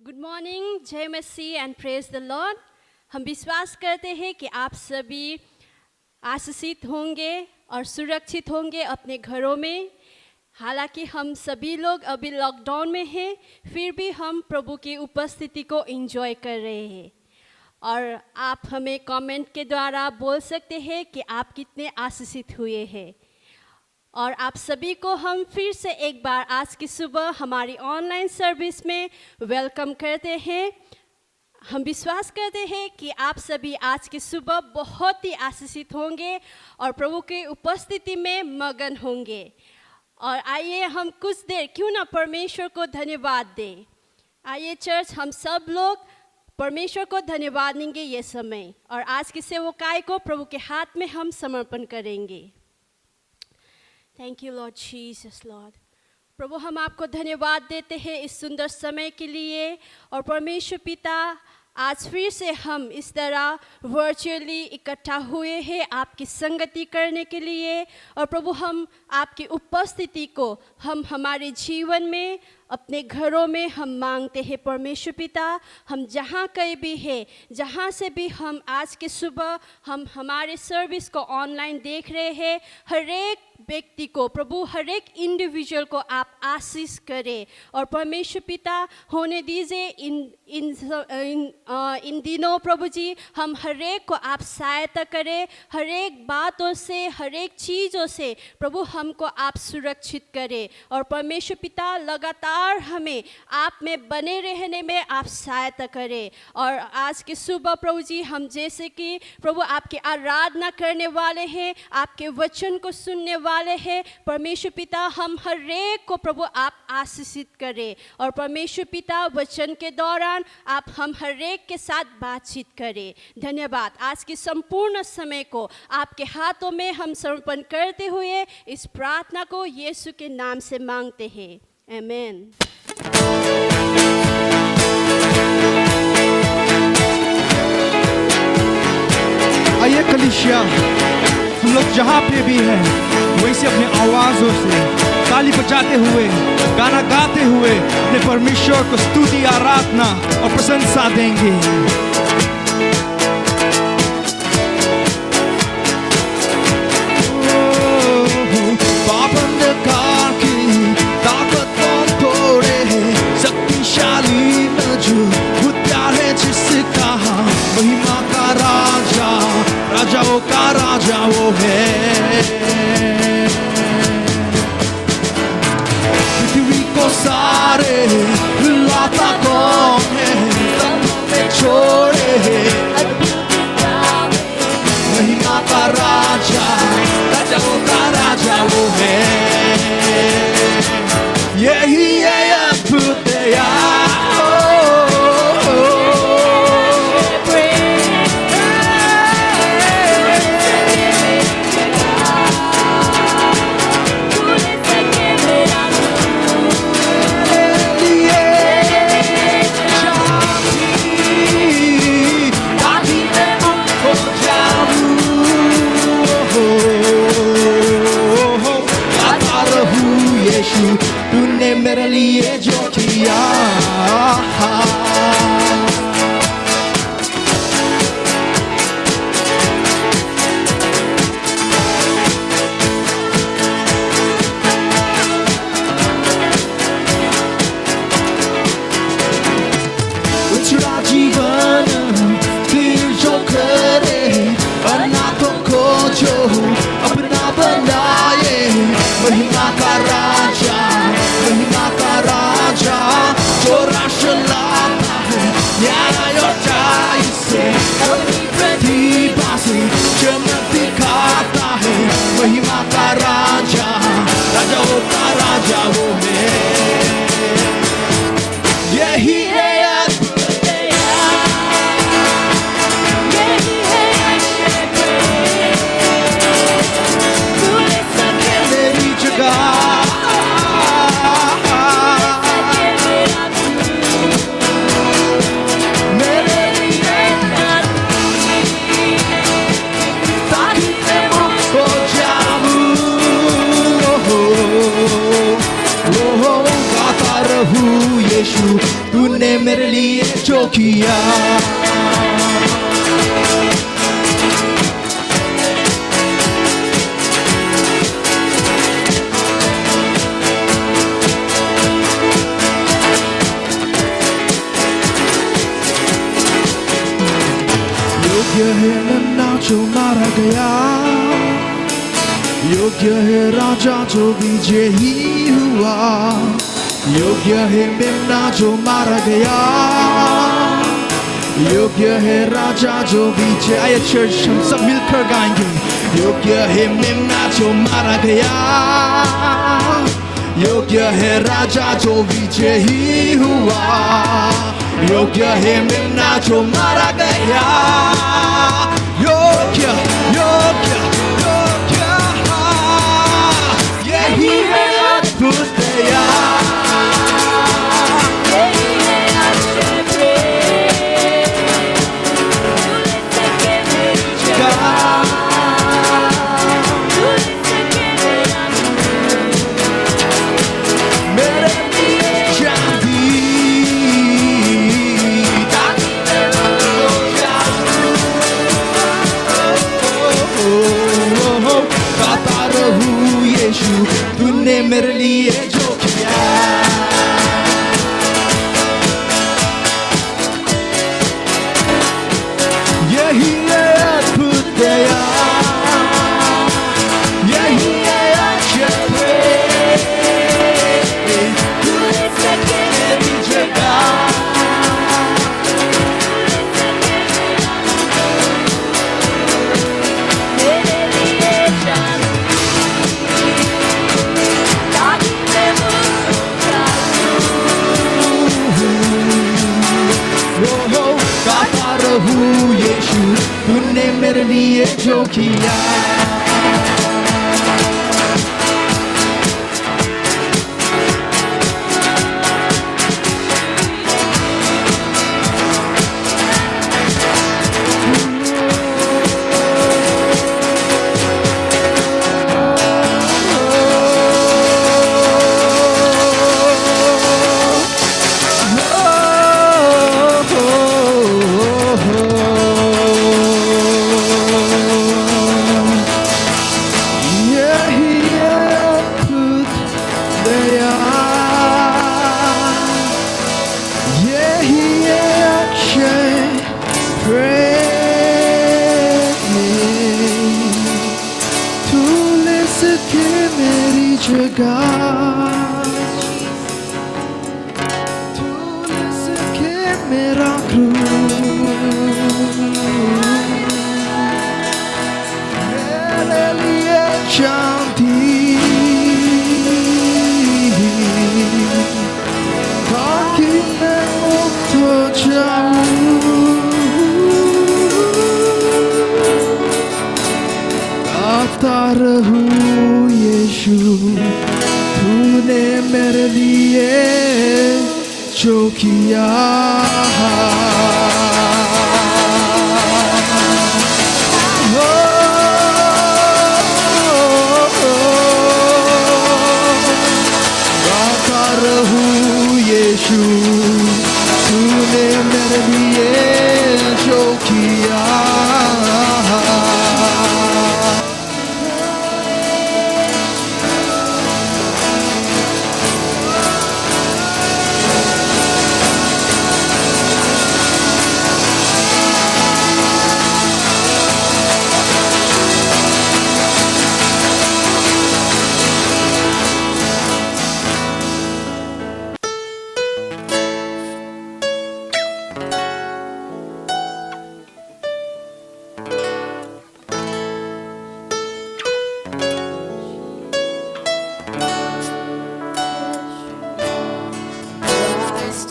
Good morning, जय मसीह and praise the Lord. हम विश्वास करते हैं कि आप सभी आशीषित होंगे और सुरक्षित होंगे अपने घरों में। हालांकि हम सभी लोग अभी लॉकडाउन में हैं, फिर भी हम प्रभु की उपस्थिति को एंजॉय कर रहे हैं। और आप हमें कमेंट के द्वारा बोल सकते हैं कि आप कितने आशीषित हुए हैं। और आप सभी को हम फिर से एक बार आज की सुबह हमारी ऑनलाइन सर्विस में वेलकम करते हैं। हम विश्वास करते हैं कि आप सभी आज की सुबह बहुत ही आशीषित होंगे और प्रभु की उपस्थिति में मगन होंगे। और आइए हम कुछ देर क्यों ना परमेश्वर को धन्यवाद दें। आइए चर्च, हम सब लोग परमेश्वर को धन्यवाद देंगे ये समय, और आज की सेवकाई को प्रभु के हाथ में हम समर्पण करेंगे। Thank you lord Jesus. Lord प्रभु, हम आपको धन्यवाद देते हैं इस सुंदर समय के लिए। और परमेश्वर पिता, आज फिर से हम इस तरह वर्चुअली इकट्ठा हुए हैं आपकी संगति करने के लिए। और प्रभु, हम आपकी उपस्थिति को हम हमारे जीवन में, अपने घरों में हम मांगते हैं। परमेश्वर पिता, हम जहाँ कहीं भी हैं, जहाँ से भी हम आज के सुबह हम हमारे सर्विस को ऑनलाइन देख रहे हैं, हर एक व्यक्ति को प्रभु, हर एक इंडिविजुअल को आप आशीष करें। और परमेश्वर पिता, होने दीजिए इन दिनों प्रभु जी, हम हर एक को आप सहायता करें। हर एक बातों से, हर एक चीज़ों से प्रभु हमको आप सुरक्षित करें। और परमेश्वर पिता, लगातार हमें आप में बने रहने में आप सहायता करें। और आज की सुबह प्रभु जी, हम जैसे कि प्रभु आपकी आराधना करने वाले हैं, आपके वचन को सुनने वाले हैं, परमेश्वर पिता, हम हर एक को प्रभु आप आशीषित करें। और परमेश्वर पिता, वचन के दौरान आप हम हर एक के साथ बातचीत करें। धन्यवाद। आज की संपूर्ण समय को आपके हाथों में हम समर्पण करते हुए इस प्रार्थना को यीशु के नाम से मांगते हैं, आमीन। आइए कलीसिया, हम लोग जहाँ पे भी हैं वहीं से अपने आवाज़ों से ताली बजाते हुए, गाना गाते हुए अपने परमेश्वर को स्तुति, आराधना और प्रशंसा देंगे। पाप अंधकार की ताकत कौन तोड़े, शक्तिशाली मजबूत प्यार है जिसका, महिमा का राजा, राजाओं का राजा वो है। पृथ्वी को सारे लाता कौन है, सब छोड़े महिमा का राजा, राजाओं का राजा वो है। यही है अद्भुत दया। तूने मेरे लिए जो किया, उछड़ा जीवन फिर जो करे, अनाथों को जो अपना बनाए, महिमा का राजा, महिमा का राजा, जो राष्ट्र लाता है न्याय और न्याय से, अपनी प्रतिभा से चमक दिखाता है, महिमा का राजा, राजाओं का राजा वो है। यही है मेरी जगह, गाता रहूं यीशु तूने मेरे लिए जो किया योग्य है नन्हा जो मारा गया योग्य है राजा जो विजयी हुआ योग्य है मेमना जो मारा गया योग्य है राजा जो विजय आइए चर्च हम सब मिलकर गाएंगे योग्य है मेमना जो मारा गया योग्य है राजा जो विजयी हुआ योग्य है मेमना जो मारा गया योग्य योग्य योग्य यही है अद्भुत दया तूने मेरे लिए जो किया यही है अद्भुत दया यही है अक्षय प्रेम तूने सके मेरी जगह यीशु तूने मेरे लिए जो किया तूने सके मेरा मेरे लिए शांति ताकि मैं मुक्त हो जाऊं गाता रहूं यीशु तूने मेरे लिए जो किया गाता रहूं यीशु तूने मेरे लिए जो किया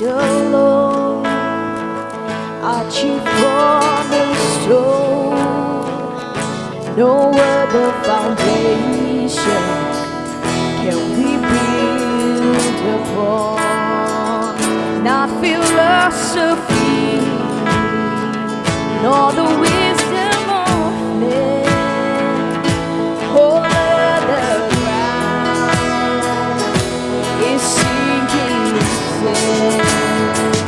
Alone, our chief cornerstone, no other foundation can we build upon, not philosophy, nor the wisdom of men, all other ground is sinking sand.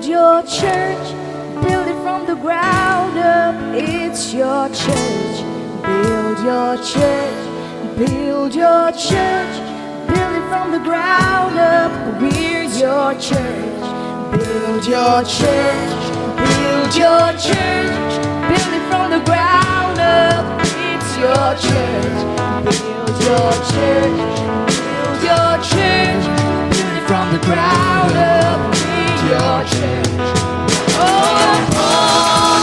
your church, build it from the ground up. It's your church. Build your church, build your church, build it from the ground up. We're your church. Build your church, build your church, build it from the ground up. It's your church. Build your church, build your church, build it from the ground up. It's your church. Oh, on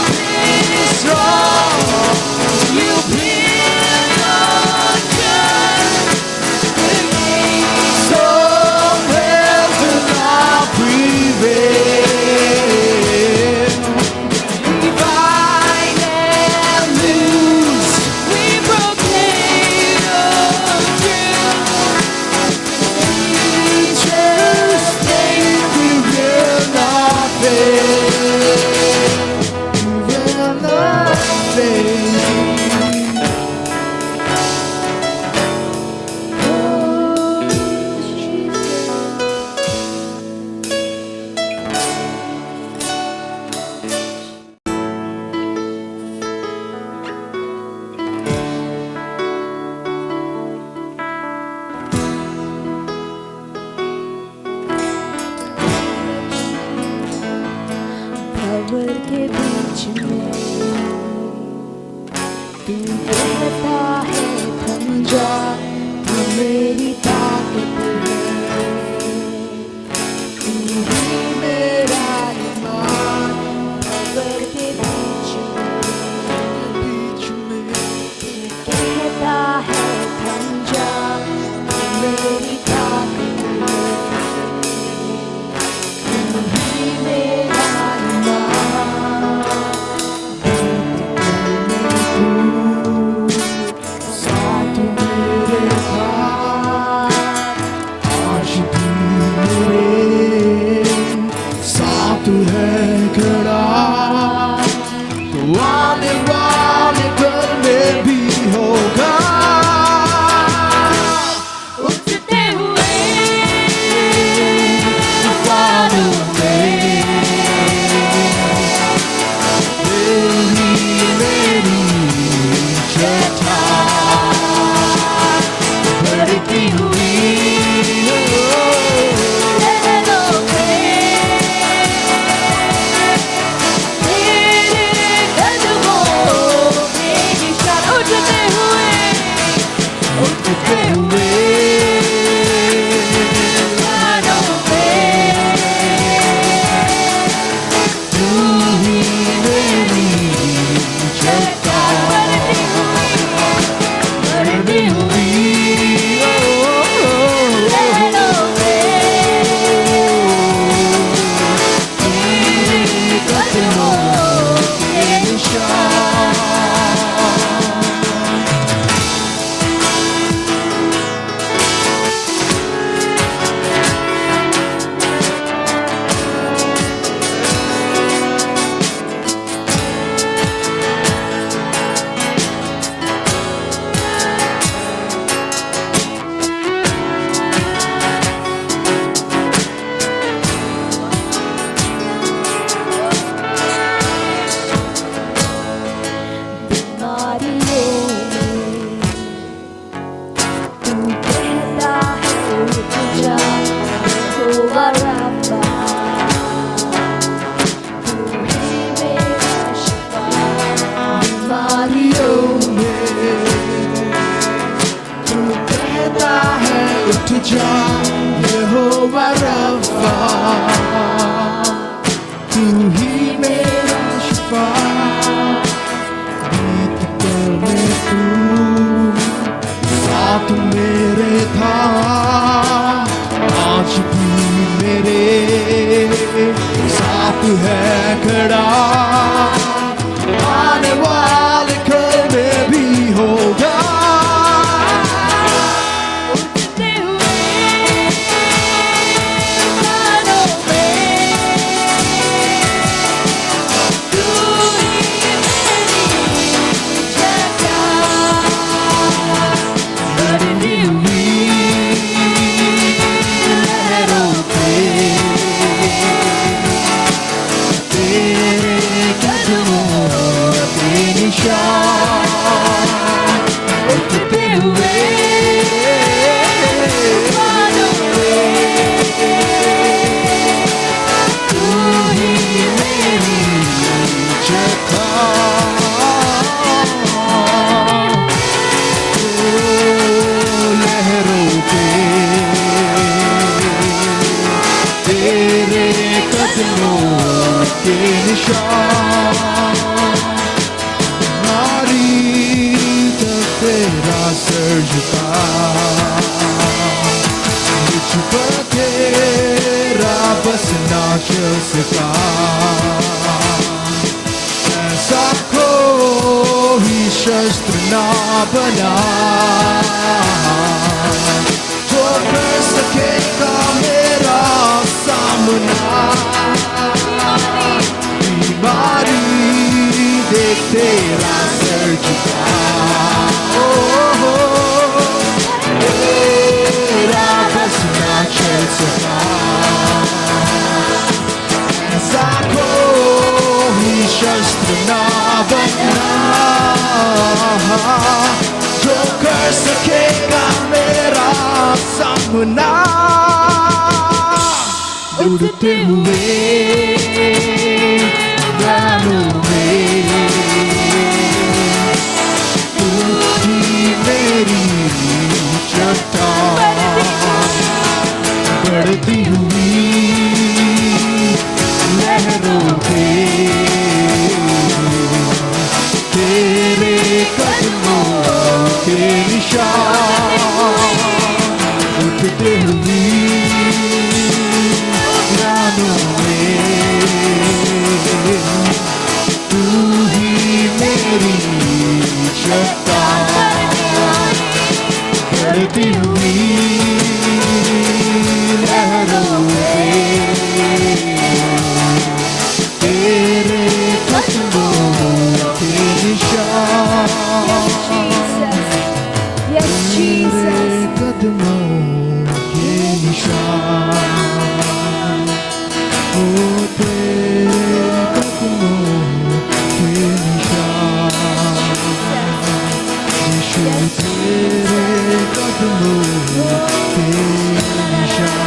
this rock you build your church. The gates of hell will not prevail. We bind and loose, we proclaim your truth. Jesus' name we will not fail. We will not fail. Oh, Jesus. खबर के बीच में तू कहता है थम जा, तू मेरी ताकत है, तू ही मेरा ईमान। खबर के बीच में तू कहता है थम जा, तू मेरी ताकत है, तू ही मेरा ईमान। साथ मेरे था, आज भी मेरे साथ है खड़ा। तो आने वाले कल में भी होगा उठते हुए तूफानों में। तेरी मेरी चट्टान बढ़ती हुई लहरों में, तेरे कदमों के निशान उठते हुए तूफानों में। तू ही मेरी चट्टान बढ़ती हुई लहरों में, तेरे कदमों के निशान। जा यहोवा रफ़ा, तू ही मेरा शिफा। बीत कर में तू साथ मेरे था, आज भी मेरे साथ है खड़ा। आने वाले कल में भी होगा निशान नारी तक तेरा सर झुका मुझ पर तेरा बस ना चल सका ऐसा कोई शस्त्र ना बना जो कर सकेगा मेरा सामना बीमारी देख तेरा सर झुका तेरा बस ना चल सका ऐसा कोई शस्त्र ना बना जो कर सकेगा मेरा सामना उड़ते हुए बादलों में तू ही मेरी चट्टान बढ़ती हुई लहरों पे तेरे कदमों के निशान उठते हुए रानों में तू ही मेरी चट्टान बढ़ती हुई लहरों में तेरे कदमों के निशान Yes, Jesus. तेरे कदमों के निशान ओ तेरे कदमों के निशान यीशु तेरे कदमों के निशान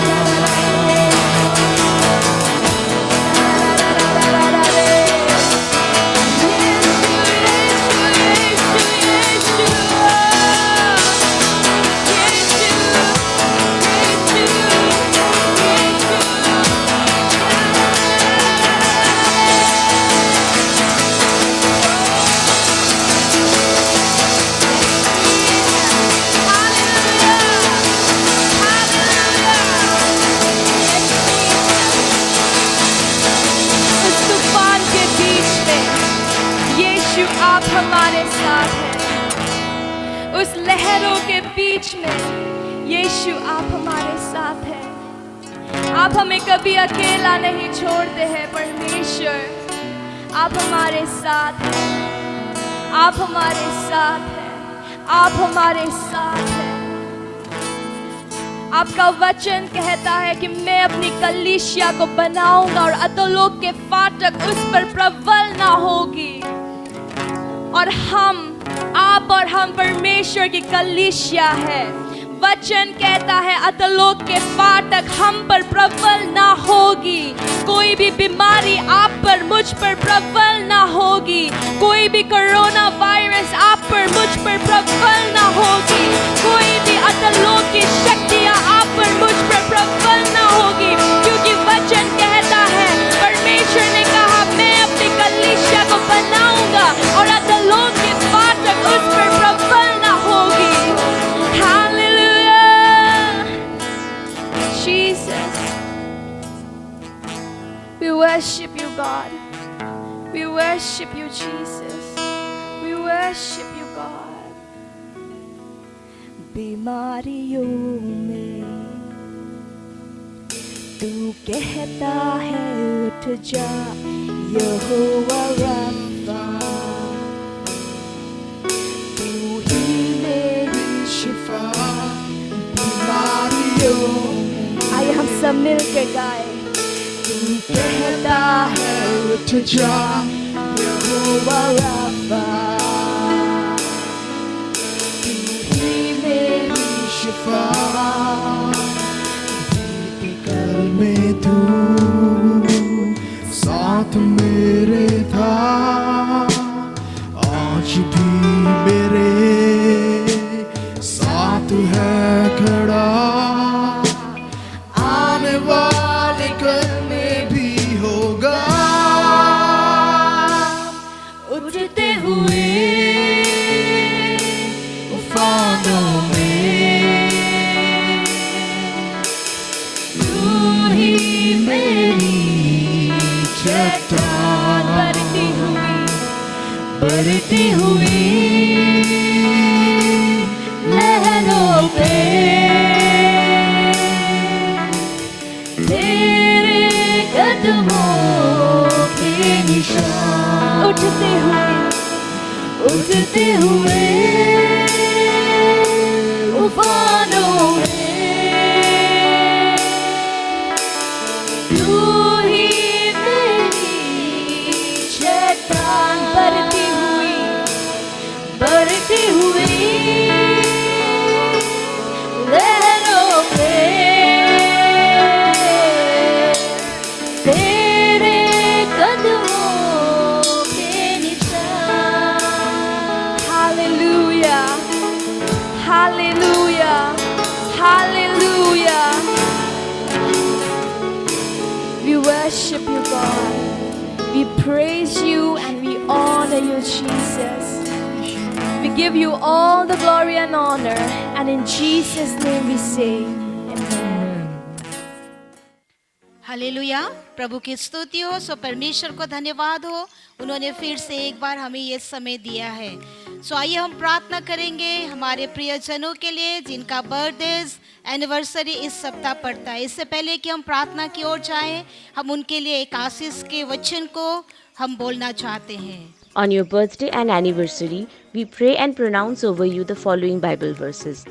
आप हमारे साथ हैं उस लहरों के बीच में यीशु आप हमारे साथ हैं आप हमें कभी अकेला नहीं छोड़ते हैं परमेश्वर आप हमारे साथ हैं आप हमारे साथ हैं आप हमारे साथ हैं आपका वचन कहता है कि मैं अपनी कलीसिया को बनाऊंगा और अधोलोक के फाटक उस पर प्रबल ना होगी और आप और हम परमेश्वर की कलीसिया है वचन कहता है अधोलोक के फाटक हम पर प्रबल ना होगी कोई भी बीमारी आप पर मुझ पर प्रबल ना होगी कोई भी कोरोना वायरस आप पर मुझ पर प्रबल ना होगी कोई भी अधोलोक की शक्तियां आप पर मुझ पर प्रबल ना होगी क्योंकि वचन कहता है परमेश्वर ने कहा मैं अपनी कलीसिया को बनाऊंगा और अधोलोक के फाटक उस पर प्रबल ना होगी Jesus, we worship you, God. We worship you, Jesus. We worship you, God. बीमारियों में तू कहता है उठ जा यहोवा रब्बा तू ही मेरी शिफा बीमारियों आइए हम सब मिलकर गाए तू कहता है उठ जा यहोवा रब्बा तू ही मेरी शिफा कल में तू साथ मेरे था आज भी मेरे साथ है खड़ा आने वाले कल में भी होगा बढ़ती हुई लहरों पे तेरे कदमों के निशान उठते हुए उफानों में तू ही मेरी चट्टान बढ़ती हुई लहरों पे तेरे कदमों के निशान hallelujah hallelujah hallelujah We worship you, God. We praise you and we honor you, Jesus. We give you all the glory and honor, and in Jesus' name we say, Amen. Hallelujah. प्रभु की स्तुति हो। सो परमेश्वर को धन्यवाद हो, उन्होंने फिर से एक बार हमें ये समय दिया है। सो आइए हम प्रार्थना करेंगे हमारे प्रियजनों के लिए जिनका बर्थडेज एनिवर्सरी इस सप्ताह पड़ता है। इससे पहले कि हम प्रार्थना की ओर जाएं, हम उनके लिए एक आशीष के वचन को हम बोलना चाहते हैं। On your birthday and anniversary, we pray and pronounce over you the following Bible verses.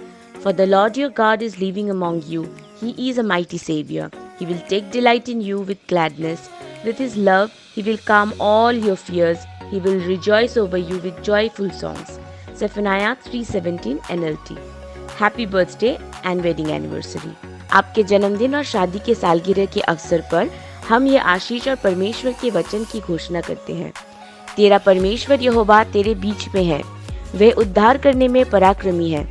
For the Lord your God is living among you. He is a mighty Savior. He will take delight in you with gladness. With His love, He will calm all your fears. He will rejoice over you with joyful songs. Zephaniah 3:17 NLT. Happy birthday and wedding anniversary. आपके जन्मदिन और शादी के सालगिरह के अवसर पर हम ये आशीष और परमेश्वर के वचन की घोषणा करते हैं। तेरा परमेश्वर यहोवा तेरे बीच में है, वह उद्धार करने में पराक्रमी है।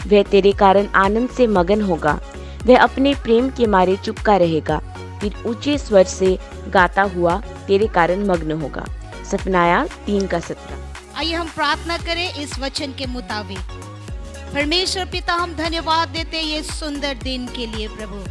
वह तेरे कारण आनंद से मगन होगा, वह अपने प्रेम के मारे चुपका रहेगा, फिर ऊंचे स्वर से गाता हुआ तेरे कारण मग्न होगा। सफनाया 3:17। आइए हम प्रार्थना करें इस वचन के मुताबिक। परमेश्वर पिता, हम धन्यवाद देते हैं ये सुंदर दिन के लिए प्रभु।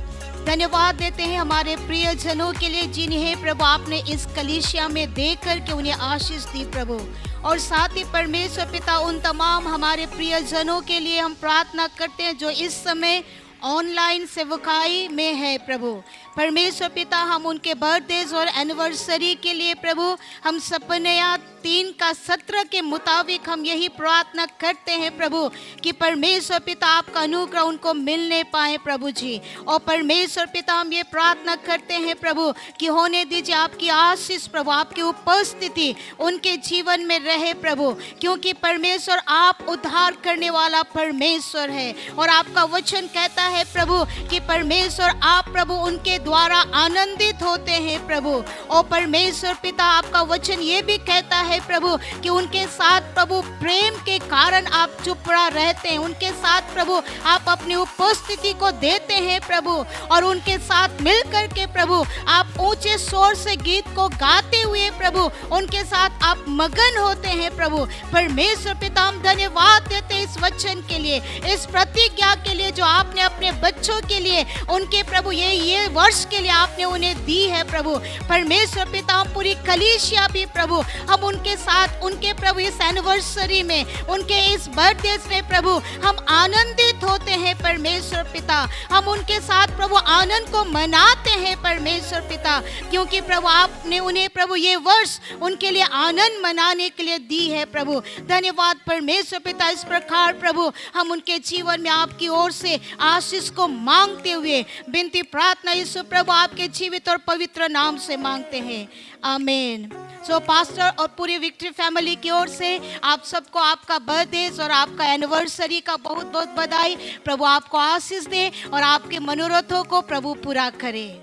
धन्यवाद देते हैं हमारे प्रियजनों के लिए जिन्हें प्रभु आपने इस कलीसिया में देख करके उन्हें आशीष दी प्रभु। और साथ ही परमेश्वर पिता उन तमाम हमारे प्रियजनों के लिए हम प्रार्थना करते हैं जो इस समय ऑनलाइन सेवकाई में है प्रभु। परमेश्वर पिता, हम उनके बर्थडेज और एनिवर्सरी के लिए प्रभु हम सपनेया 3:17 के मुताबिक हम यही प्रार्थना करते हैं प्रभु कि परमेश्वर पिता आपका अनुग्रह उनको मिलने पाए प्रभु जी। और परमेश्वर पिता, हम ये प्रार्थना करते हैं प्रभु कि होने दीजिए आपकी आशीष प्रभु, आपकी उपस्थिति उनके जीवन में रहे प्रभु, क्योंकि परमेश्वर आप उद्धार करने वाला परमेश्वर है। और आपका वचन कहता है प्रभु कि परमेश्वर आप प्रभु उनके द्वारा आनंदित होते हैं प्रभु। और परमेश्वर पिता, आपका वचन ये भी कहता है प्रभु कि उनके साथ प्रभु प्रेम के कारण आप चुप रहते हैं, उनके साथ प्रभु आप अपनी उपस्थिति को देते हैं प्रभु। और उनके साथ मिल करके प्रभु आप ऊंचे स्वर से गीत को गाते हुए प्रभु उनके साथ आप मगन होते हैं प्रभु। परमेश्वर पिता, हम धन्यवाद देते हैं इस वचन के लिए, इस प्रतिज्ञा के लिए जो आपने अपने बच्चों के लिए उनके प्रभु ये वर्ष के लिए आपने उन्हें दी है प्रभु। परमेश्वर पिता, हम पूरी कलीसिया भी प्रभु हम उनके साथ उनके प्रभु इस एनिवर्सरी में उनके इस बर्थडे में प्रभु हम आनंदित होते हैं परमेश्वर पिता। हम उनके साथ प्रभु आनंद को मनाते हैं परमेश्वर पिता, क्योंकि प्रभु आपने उन्हें प्रभु ये वर्ष उनके लिए आनंद मनाने के लिए दी है प्रभु। धन्यवाद परमेश्वर पिता। इस प्रकार प्रभु हम उनके जीवन में आपकी ओर से आशीष को मांगते हुए विनती प्रार्थना यीशु प्रभु आपके जीवित और पवित्र नाम से मांगते हैं, आमीन। सो पास्टर और पूरी विक्ट्री फैमिली की ओर से आप सबको आपका बर्थडे और आपका एनिवर्सरी का बहुत बहुत बधाई। प्रभु आपको आशीष दे और आपके मनोरथों को प्रभु पूरा करे।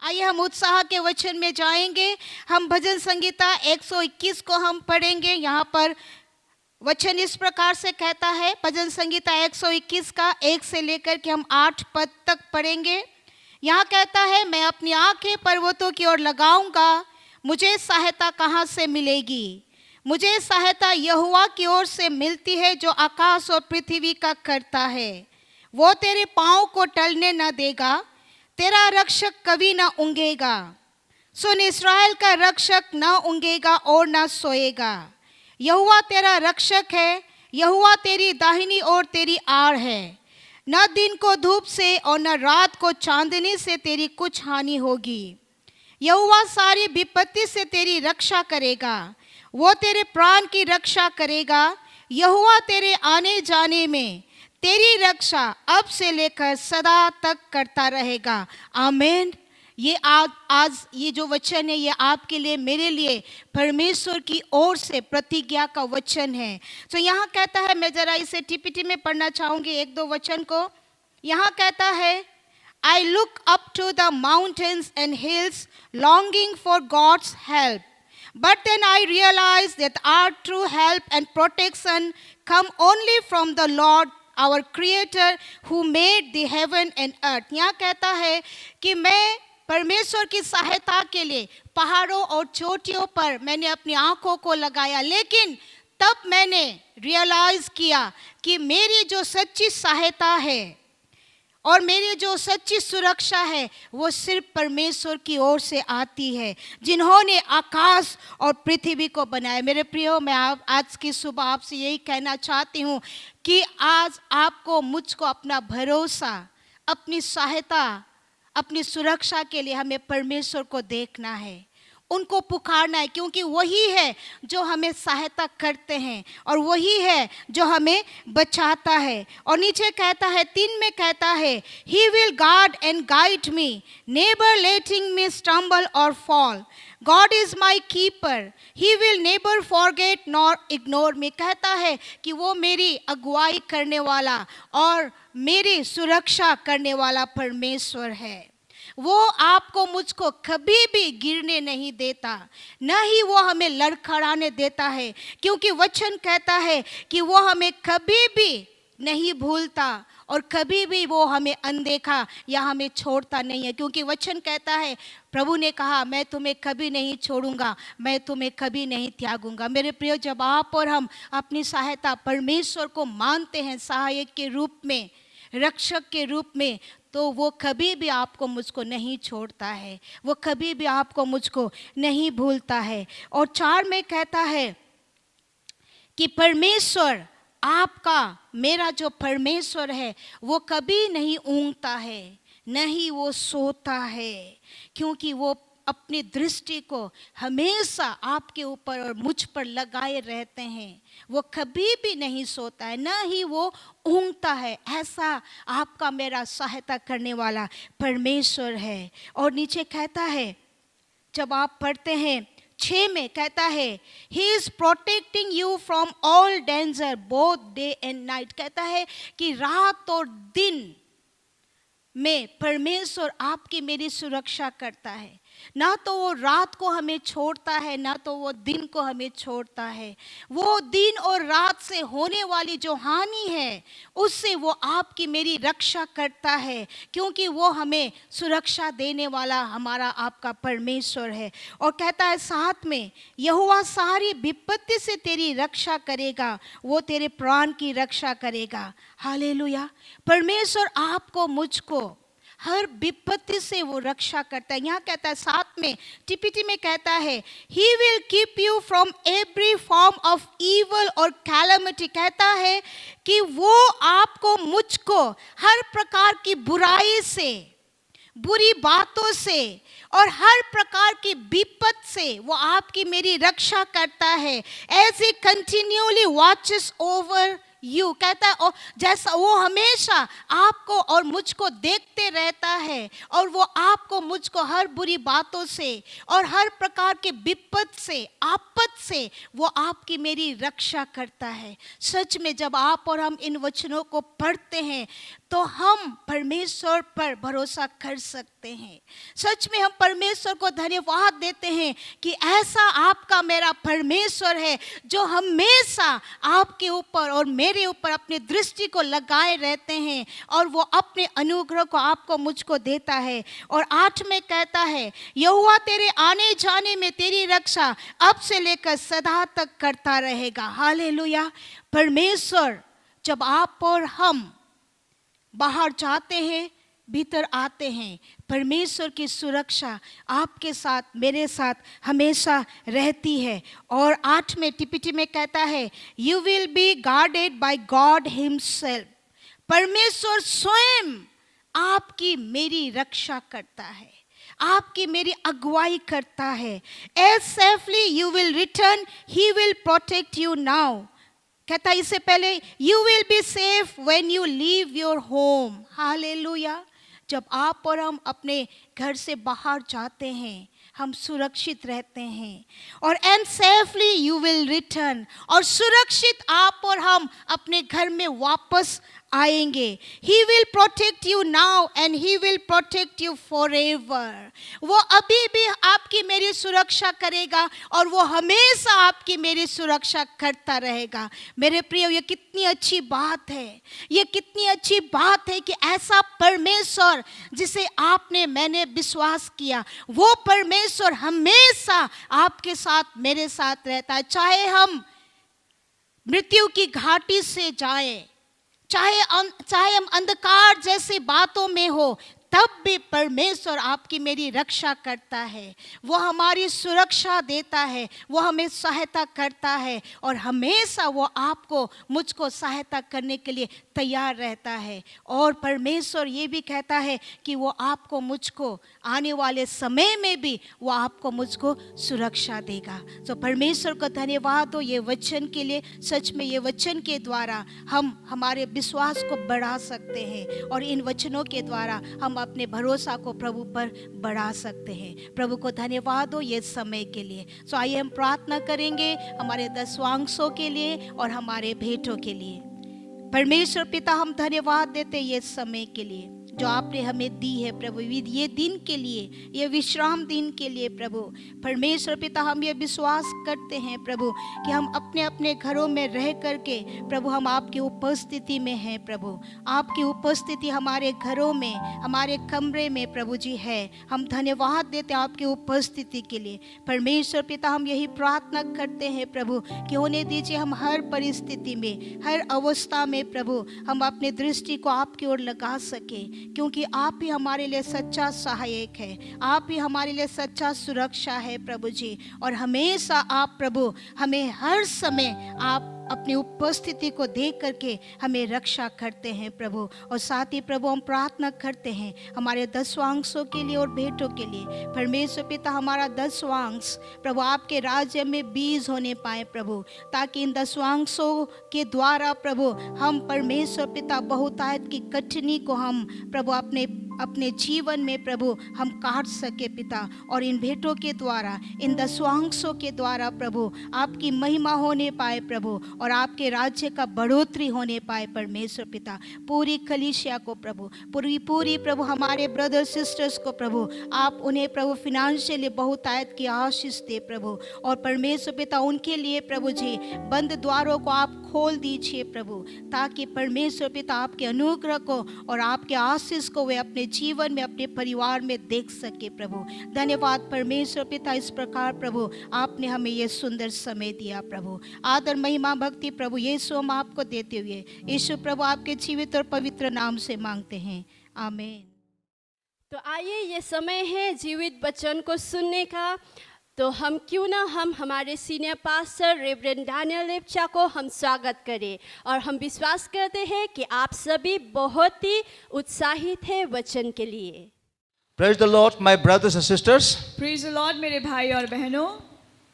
आइए हम उत्साह के वचन में जाएंगे। हम भजन संगीता 121 को हम पढ़ेंगे। यहाँ पर वचन इस प्रकार से कहता है, भजन संगीता 121 का 1 से लेकर के हम 8 पद तक पढ़ेंगे। यहाँ कहता है, मैं अपनी आंखें पर्वतों की ओर लगाऊंगा, मुझे सहायता कहाँ से मिलेगी? मुझे सहायता यहोवा की ओर से मिलती है जो आकाश और पृथ्वी का करता है। वो तेरे पाँव को टलने न देगा, तेरा रक्षक कभी न ऊँघेगा। सुन, इस्राएल का रक्षक न ऊँघेगा और न सोएगा। यहोवा तेरा रक्षक है, यहोवा तेरी दाहिनी ओर तेरी आड़ है। न दिन को धूप से और न रात को चांदनी से तेरी कुछ हानि होगी। यहोवा सारी विपत्ति से तेरी रक्षा करेगा, वो तेरे प्राण की रक्षा करेगा। यहोवा तेरे आने जाने में तेरी रक्षा अब से लेकर सदा तक करता रहेगा। आमीन। ये आज ये जो वचन है ये आपके लिए, मेरे लिए परमेश्वर की ओर से प्रतिज्ञा का वचन है। तो यहाँ कहता है, मैं जरा इसे टीपीटी में पढ़ना चाहूँगी एक दो वचन को। यहाँ कहता है, I look up to the mountains and hills, longing for God's help. But then I realized that our true help and protection come only from the Lord, our Creator, who made the heaven and earth. यहाँ कहता है कि मैं परमेश्वर की सहायता के लिए पहाड़ों और चोटियों पर मैंने अपनी आंखों को लगाया, लेकिन तब मैंने रियलाइज किया कि मेरी जो सच्ची सहायता है और मेरी जो सच्ची सुरक्षा है वो सिर्फ परमेश्वर की ओर से आती है, जिन्होंने आकाश और पृथ्वी को बनाया। मेरे प्रियो, मैं आज की सुबह आपसे यही कहना चाहती हूँ कि आज आपको, मुझको अपना भरोसा, अपनी सहायता, अपनी सुरक्षा के लिए हमें परमेश्वर को देखना है, उनको पुकारना है, क्योंकि वही है जो हमें सहायता करते हैं और वही है जो हमें बचाता है। और नीचे कहता है, 3 में कहता है, He will guard and guide me, never letting me stumble or fall. God is my keeper, He will never forget nor ignore me. कहता है कि वो मेरी अगुवाई करने वाला और मेरी सुरक्षा करने वाला परमेश्वर है। वो आपको, मुझको कभी भी गिरने नहीं देता, न ही वो हमें लड़खड़ाने देता है, क्योंकि वचन कहता है कि वो हमें कभी भी नहीं भूलता और कभी भी वो हमें अनदेखा या हमें छोड़ता नहीं है। क्योंकि वचन कहता है, प्रभु ने कहा, मैं तुम्हें कभी नहीं छोड़ूंगा, मैं तुम्हें कभी नहीं त्यागूंगा। मेरे प्रियो, जब आप और हम अपनी सहायता परमेश्वर को मानते हैं सहायक के रूप में, रक्षक के रूप में, तो वो कभी भी आपको, मुझको नहीं छोड़ता है, वो कभी भी आपको, मुझको नहीं भूलता है। और 4 में कहता है कि परमेश्वर आपका, मेरा जो परमेश्वर है वो कभी नहीं ऊँगता है, न ही वो सोता है, क्योंकि वो अपनी दृष्टि को हमेशा आपके ऊपर और मुझ पर लगाए रहते हैं। वो कभी भी नहीं सोता है, न ही वो ऊँगता है। ऐसा आपका, मेरा सहायता करने वाला परमेश्वर है। और नीचे कहता है, जब आप पढ़ते हैं 6 में कहता है, He is protecting you from all danger both day and night. कहता है कि रात और दिन में परमेश्वर आपकी, मेरी सुरक्षा करता है। ना तो वो रात को हमें छोड़ता है, ना तो वो दिन को हमें छोड़ता है। वो दिन और रात से होने वाली जो हानि है उससे वो आपकी, मेरी रक्षा करता है, क्योंकि वो हमें सुरक्षा देने वाला हमारा, आपका परमेश्वर है। और कहता है 7 में, यहोवा सारी विपत्ति से तेरी रक्षा करेगा, वो तेरे प्राण की रक्षा करेगा। हालेलुया। परमेश्वर आपको, मुझको हर विपत्ति से वो रक्षा करता है। यहाँ कहता है 7 में, टीपीटी में कहता है, He will keep you from every form of evil और calamity। कहता है कि वो आपको, मुझको हर प्रकार की बुराई से, बुरी बातों से और हर प्रकार की विपत से वो आपकी, मेरी रक्षा करता है। As He continually watches over you, कहता है, और जैसा वो हमेशा आपको और मुझको देखते रहता है और वो आपको, मुझको हर बुरी बातों से और हर प्रकार के विपत से, आपत से वो आपकी, मेरी रक्षा करता है। सच में जब आप और हम इन वचनों को पढ़ते हैं तो हम परमेश्वर पर भरोसा कर सकते हैं। सच में हम परमेश्वर को धन्यवाद देते हैं कि ऐसा आपका, मेरा परमेश्वर है जो हमेशा आपके ऊपर और मेरे ऊपर अपनी दृष्टि को लगाए रहते हैं और वो अपने अनुग्रह को आपको, मुझको देता है। और 8 में कहता है, यहोवा तेरे आने जाने में तेरी रक्षा अब से लेकर सदा तक करता रहेगा। हालेलुया। परमेश्वर, जब आप और हम बाहर जाते हैं, भीतर आते हैं, परमेश्वर की सुरक्षा आपके साथ, मेरे साथ हमेशा रहती है। और 8 में टीपीटी में कहता है, you will B guarded by God himself. परमेश्वर स्वयं आपकी मेरी रक्षा करता है, आपकी मेरी अगुवाई करता है। As safely you will return, he will protect you now. कहता है इससे पहले, you will be safe when you leave your home. Hallelujah. जब आप और हम अपने घर से बाहर जाते हैं, हम सुरक्षित रहते हैं। और and safely you will return, और सुरक्षित आप और हम अपने घर में वापस आएंगे। ही will protect you now and he will protect you forever. वो अभी भी आपकी मेरी सुरक्षा करेगा और वो हमेशा आपकी मेरी सुरक्षा करता रहेगा। मेरे प्रिय, ये कितनी अच्छी बात है, ये कितनी अच्छी बात है कि ऐसा परमेश्वर जिसे आपने मैंने विश्वास किया, वो परमेश्वर हमेशा आपके साथ मेरे साथ रहता है। चाहे हम मृत्यु की घाटी से जाएं, चाहे हम अंधकार जैसी बातों में हो, तब भी परमेश्वर आपकी मेरी रक्षा करता है। वो हमारी सुरक्षा देता है, वो हमें सहायता करता है और हमेशा वो आपको मुझको सहायता करने के लिए तैयार रहता है। और परमेश्वर ये भी कहता है कि वो आपको मुझको आने वाले समय में भी वो आपको मुझको सुरक्षा देगा। तो परमेश्वर को धन्यवाद हो ये वचन के लिए। सच में ये वचन के द्वारा हम हमारे विश्वास को बढ़ा सकते हैं और इन वचनों के द्वारा हम अपने भरोसा को प्रभु पर बढ़ा सकते हैं। प्रभु को धन्यवाद हो ये समय के लिए। सो आइए हम प्रार्थना करेंगे हमारे दशवांशों के लिए और हमारे भेंटों के लिए। परमेश्वर पिता, हम धन्यवाद देते ये समय के लिए जो आपने हमें दी है प्रभु, ये दिन के लिए, ये विश्राम दिन के लिए प्रभु। परमेश्वर पिता, हम ये विश्वास करते हैं प्रभु कि हम अपने अपने घरों में रह करके प्रभु हम आपकी उपस्थिति में हैं प्रभु। आपकी उपस्थिति हमारे घरों में, हमारे कमरे में प्रभु जी है। हम धन्यवाद देते हैं आपकी उपस्थिति के लिए। परमेश्वर पिता, हम यही प्रार्थना करते हैं प्रभु कि होने दीजिए हम हर परिस्थिति में, हर अवस्था में प्रभु हम अपने दृष्टि को आपकी ओर लगा सके, क्योंकि आप ही हमारे लिए सच्चा सहायक है, आप ही हमारे लिए सच्चा सुरक्षा है प्रभु जी। और हमेशा आप प्रभु हमें हर समय आप अपनी उपस्थिति को देख करके हमें रक्षा करते हैं प्रभु। और साथ ही प्रभु हम प्रार्थना करते हैं हमारे दशवांशों के लिए और भेंटों के लिए। परमेश्वर पिता, हमारा दशवांश प्रभु आपके राज्य में बीज होने पाए प्रभु, ताकि इन दशवांशों के द्वारा प्रभु हम परमेश्वर पिता बहुतायत की कठिनी को हम प्रभु अपने जीवन में प्रभु हम काट सके पिता। और इन भेंटों के द्वारा, इन दशवांशों के द्वारा प्रभु आपकी महिमा होने पाए प्रभु और आपके राज्य का बढ़ोतरी होने पाए परमेश्वर पिता। पूरी कलीसिया को प्रभु, पूरी प्रभु हमारे ब्रदर सिस्टर्स को प्रभु आप उन्हें प्रभु फिनेंशियली बहुतायत की आशीष दे प्रभु। और परमेश्वर पिता उनके लिए प्रभु जी बंद द्वारों को आप खोल दीजिए प्रभु, ताकि परमेश्वर पिता आपके अनुग्रह को और आपके आशीष को वे अपने जीवन में, अपने परिवार में देख सके प्रभु। धन्यवाद परमेश्वर पिता, इस प्रकार प्रभु आपने हमें ये सुंदर समय दिया प्रभु। आदर महिमा भक्ति प्रभु यीशु हम आपको देते हुए यीशु प्रभु आपके जीवित और पवित्र नाम से मांगते हैं, आमीन। तो आइए, ये समय है जीवित वचन को सुनने का। तो हम क्यों ना हम हमारे senior pastor reverend Daniel Lepcha को हम स्वागत करें। और हम विश्वास करते हैं कि आप सभी बहुत ही उत्साहित हैं वचन के लिए। Praise the Lord, my brothers and sisters. Praise the Lord मेरे भाई और बहनों।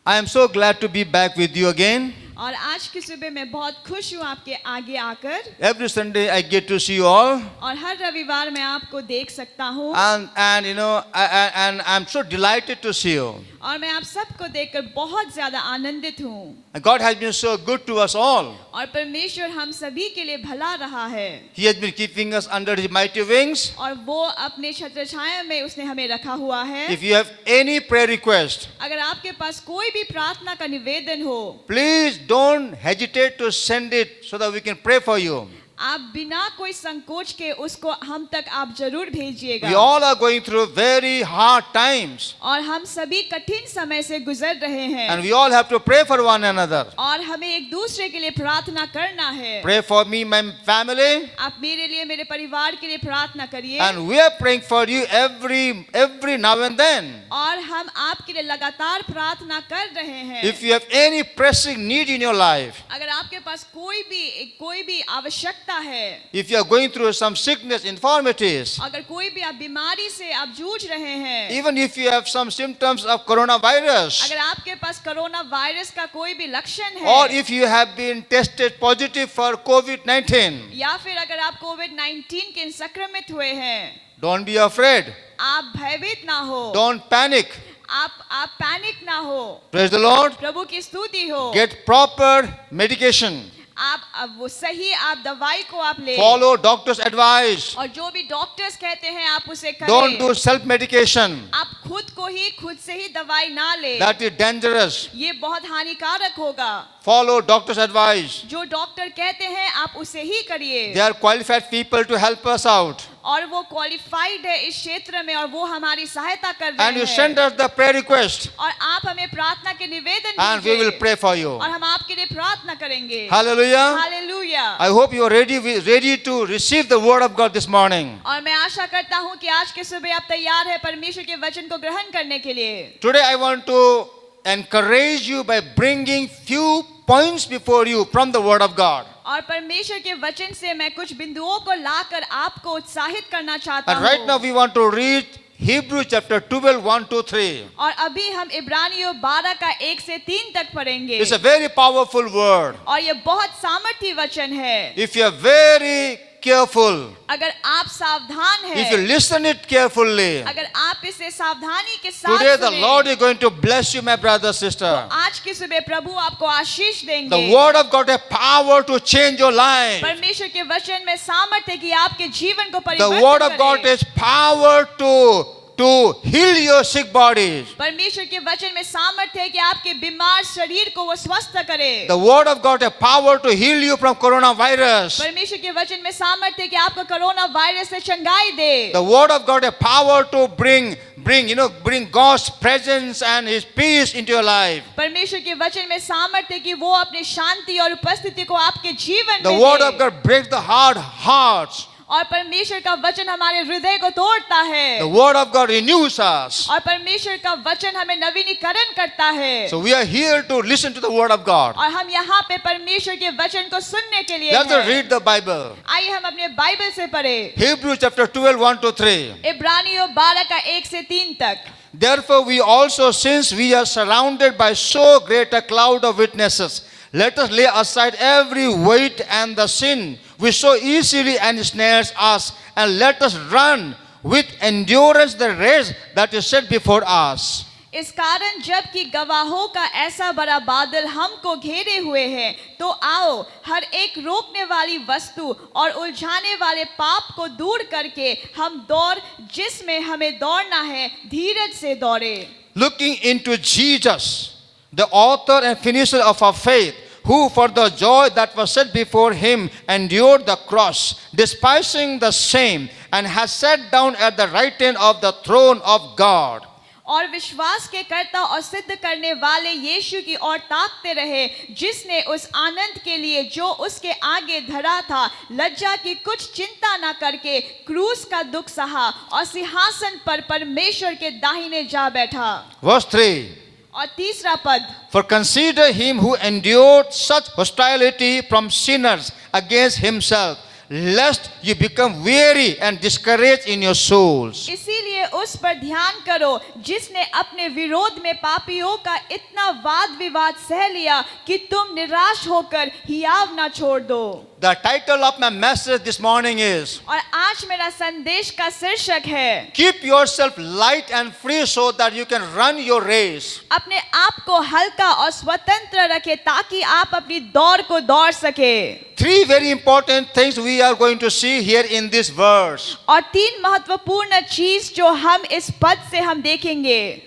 I am so glad to be back with you again. और आज की सुबह मैं बहुत खुश हूँ आपके आगे आकर। Every Sunday I get to see you all. और हर रविवार मैं आपको देख सकता हूँ। And you know, and I'm so delighted to see you. और मैं आप सबको देखकर बहुत ज्यादा आनंदित हूँ। And God has been so good to us all. और परमेश्वर हम सभी के लिए भला रहा है। He has been keeping us under His mighty wings. और वो अपने छत्र छाया में उसने हमें रखा हुआ है। If you have any prayer request, अगर आपके पास कोई भी प्रार्थना का निवेदन हो, please don't hesitate to send it so that we can pray for you. आप बिना कोई संकोच के उसको हम तक आप जरूर भेजिएगा। We all are going through very hard times, और हम सभी कठिन समय से गुजर रहे हैं and we all have to pray for one another. और हमें एक दूसरे के लिए प्रार्थना करना है। Pray for me, my family, आप मेरे लिए मेरे परिवार के लिए प्रार्थना करिए and we are praying for you every now and then. और हम आपके लिए लगातार प्रार्थना कर रहे हैं। If you have any pressing need in your life, अगर आपके पास कोई भी आवश्यकता है, if you are going through some sickness, infirmities, अगर कोई भी आप बीमारी से आप जूझ रहे हैं, even if you have some symptoms of coronavirus, अगर आपके पास कोरोना वायरस का कोई भी लक्षण है, or if you have been tested positive for COVID-19, या फिर अगर आप कोविड-19 के संक्रमित हुए हैं, don't be afraid. आप भयभीत ना हो, Don't panic. आप पैनिक ना हो। Praise the Lord. प्रभु की स्तुति हो। Get proper medication. आप वो सही आप दवाई को आप ले। Follow doctor's advice. और जो भी डॉक्टर्स कहते हैं आप उसे करें। Don't do self-medication. आप खुद से ही दवाई ना ले। That is dangerous. ये बहुत हानिकारक होगा। Follow doctor's advice. जो डॉक्टर कहते हैं आप उसे ही करिए। They are qualified people to help us out. और वो क्वालिफाइड है इस क्षेत्र में और वो हमारी सहायता कर रहे हैं। And you send us the prayer request, और आप हमें प्रार्थना के निवेदन and we will दीजिए। pray for you. और हम आपके लिए प्रार्थना करेंगे। Hallelujah. Hallelujah. I hope you are ready to receive the word of God this morning. और मैं आशा करता हूँ कि आज के सुबह आप तैयार हैं परमेश्वर के वचन को ग्रहण करने के लिए। Today I want to encourage you by bringing few points before you from the word of God. और परमेश्वर के वचन से मैं कुछ बिंदुओं को लाकर आपको उत्साहित करना चाहता And right now हूँ। we want to read Hebrews chapter 12, 1 to 3. और अभी हम इब्रानियों 12 का 1 से 3 तक पढ़ेंगे। It's a very powerful word. और ये बहुत सामर्थी वचन है। If you are very careful, अगर आप सावधान if you हैं, listen it carefully, अगर आप इसे सावधानी के साथ today the सुनें, Lord is going to bless you, my brother, sister. आज की सुबह प्रभु आपको आशीष देंगे। The word of God has power to change your life. परमेश्वर के वचन में सामर्थ्य है कि आपके जीवन को The word परिवर्तन of God करे। has power to heal your sick bodies. परमेश्वर के वचन में सामर्थ्य है कि आपके बीमार शरीर को वो स्वस्थ करे। The word of God has power to heal you from coronavirus. परमेश्वर के वचन में सामर्थ्य है कि आपको कोरोना वायरस से चंगाई दे। The word of God has power to bring God's presence and His peace into your life. परमेश्वर के वचन में सामर्थ्य है कि वो अपनी शांति और उपस्थिति को आपके जीवन The में word they. of God breaks the hard hearts. और परमेश्वर का वचन हमारे हृदय को तोड़ता है। The word of God renews us. और परमेश्वर का वचन हमें नवीनीकरण करता है। So we are here to listen to the word of God. और हम यहाँ पे परमेश्वर के वचन को सुनने के लिए Let us हैं। read the Bible. आइए हम अपने बाइबल से पढ़े। Hebrews chapter 12, 1 to 3. इब्रानियों 12 का 1 से 3 तक। Therefore we also, since we are surrounded by so great a cloud of witnesses, let us lay aside every weight and the sin which so easily ensnares us, and let us run with endurance the race that is set before us. इस कारण जब कि गवाहों का ऐसा बड़ा बादल हमको घेरे हुए हैं, तो आओ हर एक रोकने वाली वस्तु और उलझाने वाले पाप को दूर करके हम दौड़ जिसमें हमें दौड़ना है, धीरज से दौड़े। Looking into Jesus, the author and finisher of our faith, who for the joy that was set before him endured the cross, despising the shame, and has sat down at the right hand of the throne of God. और विश्वास के कर्ता और सिद्ध करने वाले यीशु की ओर ताकते रहे, जिसने उस आनंद के लिए जो उसके आगे धरा था लज्जा की कुछ चिंता न करके क्रूस का दुख सहा और सिंहासन पर परमेश्वर के दाहिने जा बैठा। Verse 3. और तीसरा पद, For consider him who endured such hostility from sinners against himself, lest you become weary and discouraged in your souls. इसीलिए उस पर ध्यान करो जिसने अपने विरोध में पापियों का इतना वाद विवाद सह लिया कि तुम निराश होकर हियाव ना छोड़ दो। The title of my message this morning is, और आज मेरा संदेश का शीर्षक है, Keep yourself light and free so that you can run your race. अपने आप को हल्का और स्वतंत्र रखे ताकि आप अपनी दौड़ को दौड़ सके। Three very important things we are going to see here in this verse. और 3 महत्वपूर्ण चीज जो हम इस पद से हम देखेंगे।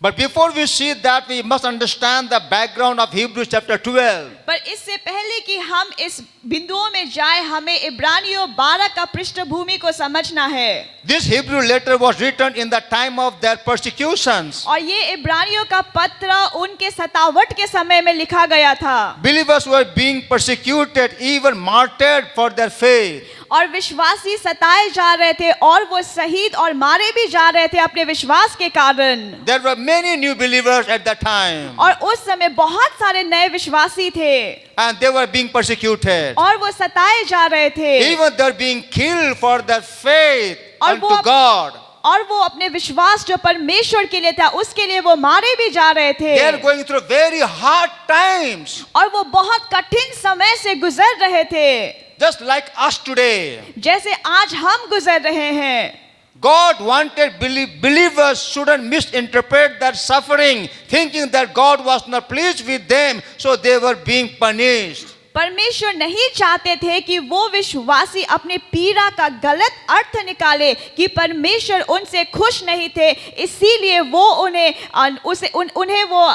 But before we see that, we must understand the background of Hebrews chapter 12. पर इससे पहले कि हम इस बिंदुओं में जाए, हमें इब्रानियों 12 का पृष्ठभूमि को समझना है। This Hebrew letter was written in the time of their persecutions. और ये इब्रानियों का पत्र उनके सतावट के समय में लिखा गया था। Believers were being persecuted, even martyred for their faith. और विश्वासी सताए जा रहे थे और वो शहीद और मारे भी जा रहे थे अपने विश्वास के कारण। There were many new believers at that time, और उस समय बहुत सारे नए विश्वासी थे and they were being persecuted. और वो सताए जा रहे थे। Even they're being killed for their faith और वो unto God. और वो अपने विश्वास जो परमेश्वर के लिए था उसके लिए वो मारे भी जा रहे थे। They are going through very hard times, और वो बहुत कठिन समय से गुजर रहे थे, just like us today. जैसे आज हम गुजर रहे हैं। God wanted believers shouldn't misinterpret their suffering, thinking that God was not pleased with them, so they were being punished. परमेश्वर नहीं चाहते थे कि वो विश्वासी अपने पीड़ा का गलत अर्थ निकाले कि परमेश्वर उनसे खुश नहीं थे, इसीलिए वो उन्हें वो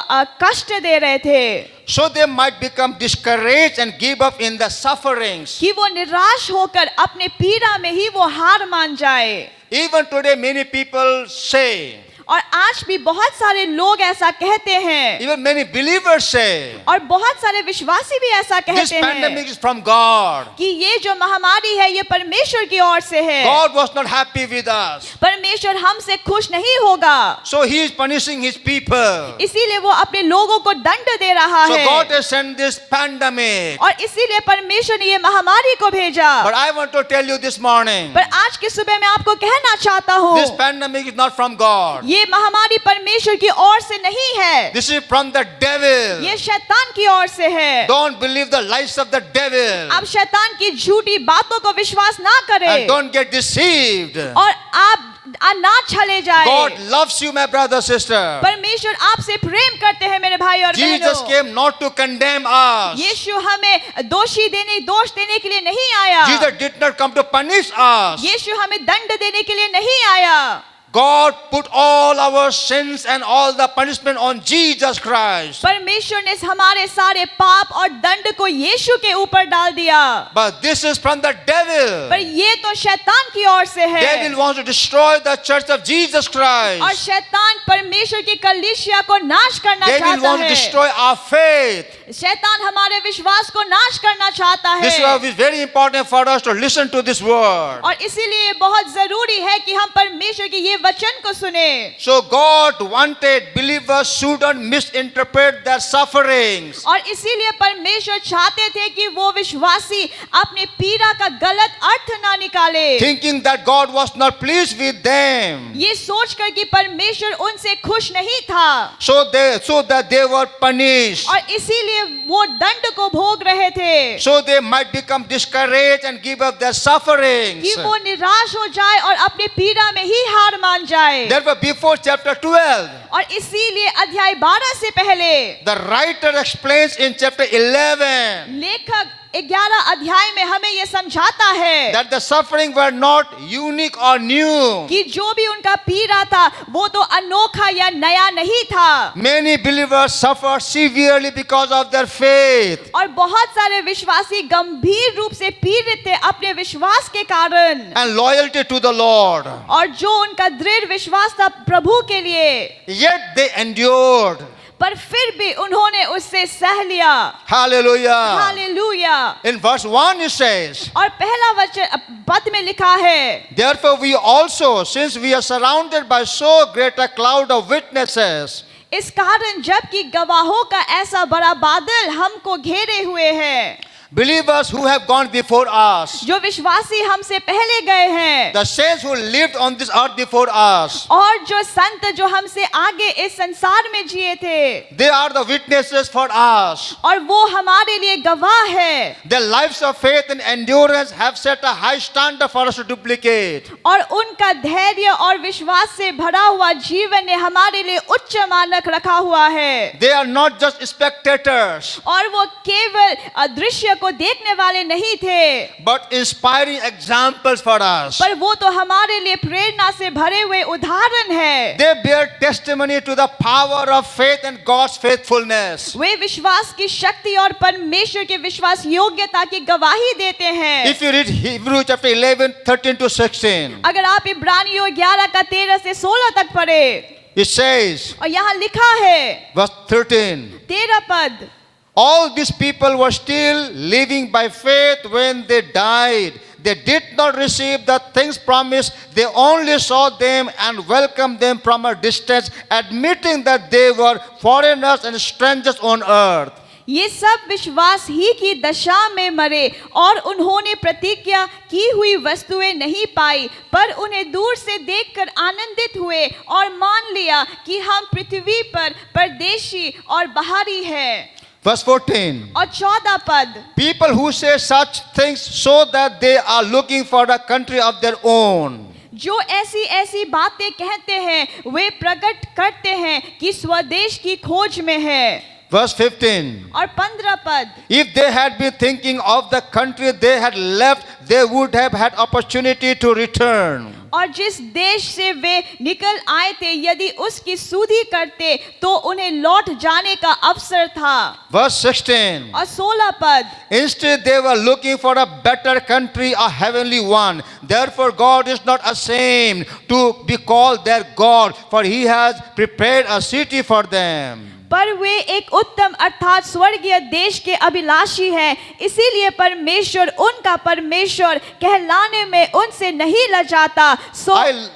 कष्ट दे रहे थे। So they might become discouraged and give up in the sufferings. कि वो निराश होकर अपने पीड़ा में ही वो हार मान जाए। Even today many people say, और आज भी बहुत सारे लोग ऐसा कहते हैं, even many believers say, और बहुत सारे विश्वासी भी ऐसा this कहते हैं pandemic is from God. कि ये जो महामारी है ये परमेश्वर की ओर से है। God was not happy with us, परमेश्वर हमसे खुश नहीं होगा, so He is punishing His people. इसीलिए वो अपने लोगों को दंड दे रहा So है। God has sent this pandemic. और इसीलिए परमेश्वर ने ये महामारी को भेजा। But I want to tell you this morning, पर आज की सुबह मैं आपको कहना चाहता हूँ, this pandemic is not from God. ये महामारी परमेश्वर की ओर से नहीं है, This is from the devil. ये शैतान की ओर से है। Don't believe the lies of the devil. आप शैतान की झूठी बातों को विश्वास ना And करें don't get deceived. और आप ना छले जाए। God loves you, my brother, sister. परमेश्वर आपसे प्रेम करते हैं मेरे भाई और Jesus बहनों। came not to condemn us. यीशु हमें दोष देने के लिए नहीं आया। Jesus did not come to punish us. यीशु हमें दंड देने के लिए नहीं आया। God put all our sins and all the punishment on Jesus Christ. परमेश्वर ने हमारे सारे पाप और दंड को यीशु के ऊपर डाल दिया। But this is from the devil. पर ये तो शैतान की ओर से है। Devil wants to destroy the church of Jesus और Christ. शैतान परमेश्वर की कलीसिया को नाश करना Devil चाहता wants to है। destroy our faith. शैतान हमारे विश्वास को नाश करना चाहता This is है। why it is very important for us to listen to this word. और इसीलिए बहुत जरूरी है कि हम परमेश्वर की ये वचन को सुने। So God wanted believers shouldn't misinterpret their sufferings. और इसीलिए परमेश्वर चाहते थे कि वो विश्वासी अपने पीड़ा का गलत अर्थ ना निकाले, Thinking that God was not pleased with them. ये सोचकर कि परमेश्वर उनसे खुश नहीं था, So that they were punished. और इसीलिए वो दंड को भोग रहे थे So they might become discouraged and give up their sufferings. कि वो निराश हो जाए और अपने पीड़ा में ही हार मान जाए। Therefore, before chapter 12, और इसीलिए अध्याय 12 से पहले the writer explains in chapter 11 लेखक 11 अध्याय में हमें ये समझाता है that the suffering were not unique or new. कि जो भी उनका पीड़ा था वो तो अनोखा या नया नहीं था। Many believers suffer severely because of their faith. और बहुत सारे विश्वासी गंभीर रूप से पीड़ित थे अपने विश्वास के कारण, And loyalty to the Lord. और जो उनका दृढ़ विश्वास था प्रभु के लिए, Yet they endured. पर फिर भी उन्होंने उससे सह लिया। Hallelujah. Hallelujah. In verse 1 it says, और पहला वचन पद में लिखा है, Therefore we also, since we are surrounded by so great a cloud of witnesses, इस कारण जबकि गवाहों का ऐसा बड़ा बादल हमको घेरे हुए है, believers who have gone before us, जो विश्वासी हमसे पहले गए हैं, the saints who lived on this earth before us, और जो संत जो हमसे आगे इस संसार में जिए थे, they are the witnesses for us. और वो हमारे लिए गवाह है। Their lives of faith and endurance have set a high standard for us to duplicate. और उनका धैर्य और विश्वास से भरा हुआ जीवन ने हमारे लिए उच्च मानक रखा हुआ है। They are not just spectators. और वो केवल दृश्य को देखने वाले नहीं थे, but inspiring examples for us. पर वो तो हमारे लिए प्रेरणा से भरे हुए उदाहरण है। They bear testimony to the power of faith and God's faithfulness. वे विश्वास की शक्ति और परमेश्वर के विश्वास योग्यता की गवाही देते हैं। If you read Hebrews chapter 11, 13 to 16, अगर आप इब्रानियों 11 का 13 से 16 तक पढ़े, it says, और यहाँ लिखा है verse 13, 13 पद, all these people were still living by faith when they died. They did not receive the things promised. They only saw them and welcomed them from a distance, admitting that they were foreigners and strangers on earth. ये सब विश्वास ही की दशा में मरे और उन्होंने प्रतिज्ञा की हुई वस्तुएं नहीं पाई, पर उन्हें दूर से देखकर आनंदित हुए और मान लिया कि हम पृथ्वी पर परदेशी और बाहरी हैं। Verse 14. और 14 पद, People who say such things so that they are looking for a country of their own. जो ऐसी ऐसी बातें कहते हैं वे प्रकट करते हैं कि स्वदेश की खोज में है। Verse 15. और 15 पद, If they had been thinking of the country they had left, they would have had opportunity to return. और जिस देश से वे निकल आए थे यदि उसकी सुधि करते तो उन्हें लौट जाने का अवसर था। Verse 16. और 16 पद, Instead, they were looking for a better country, a heavenly one. Therefore, God is not ashamed to be called their God, for He has prepared a city for them. पर वे एक उत्तम अर्थात स्वर्गीय देश के अभिलाषी हैं, इसीलिए परमेश्वर उनका परमेश्वर कहलाने में उनसे नहीं लजाता, सो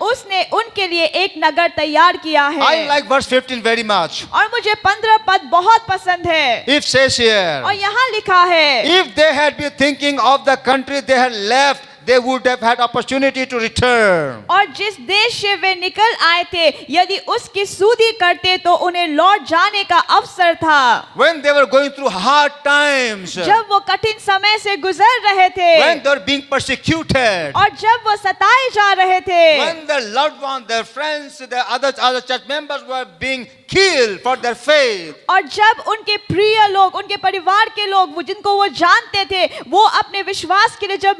उसने उनके लिए एक नगर तैयार किया है। I like verse 15 very much. और मुझे 15 पद बहुत पसंद है। It says here, और यहाँ लिखा है, if they had been thinking of the country they had left, they would have had opportunity to return. और जिस देश से वे निकल आए थे यदि उसकी सुधि करते तो उन्हें लौट जाने का अवसर था। When they were going through hard times, जब वो कठिन समय से गुजर रहे थे, when they were being persecuted, और जब वो सताए जा रहे थे, when their loved ones, their friends, their other church members were being killed for their faith, और जब उनके प्रिय लोग, उनके परिवार के लोग, वो जिनको वो जानते थे, वो अपने विश्वास के लिए जब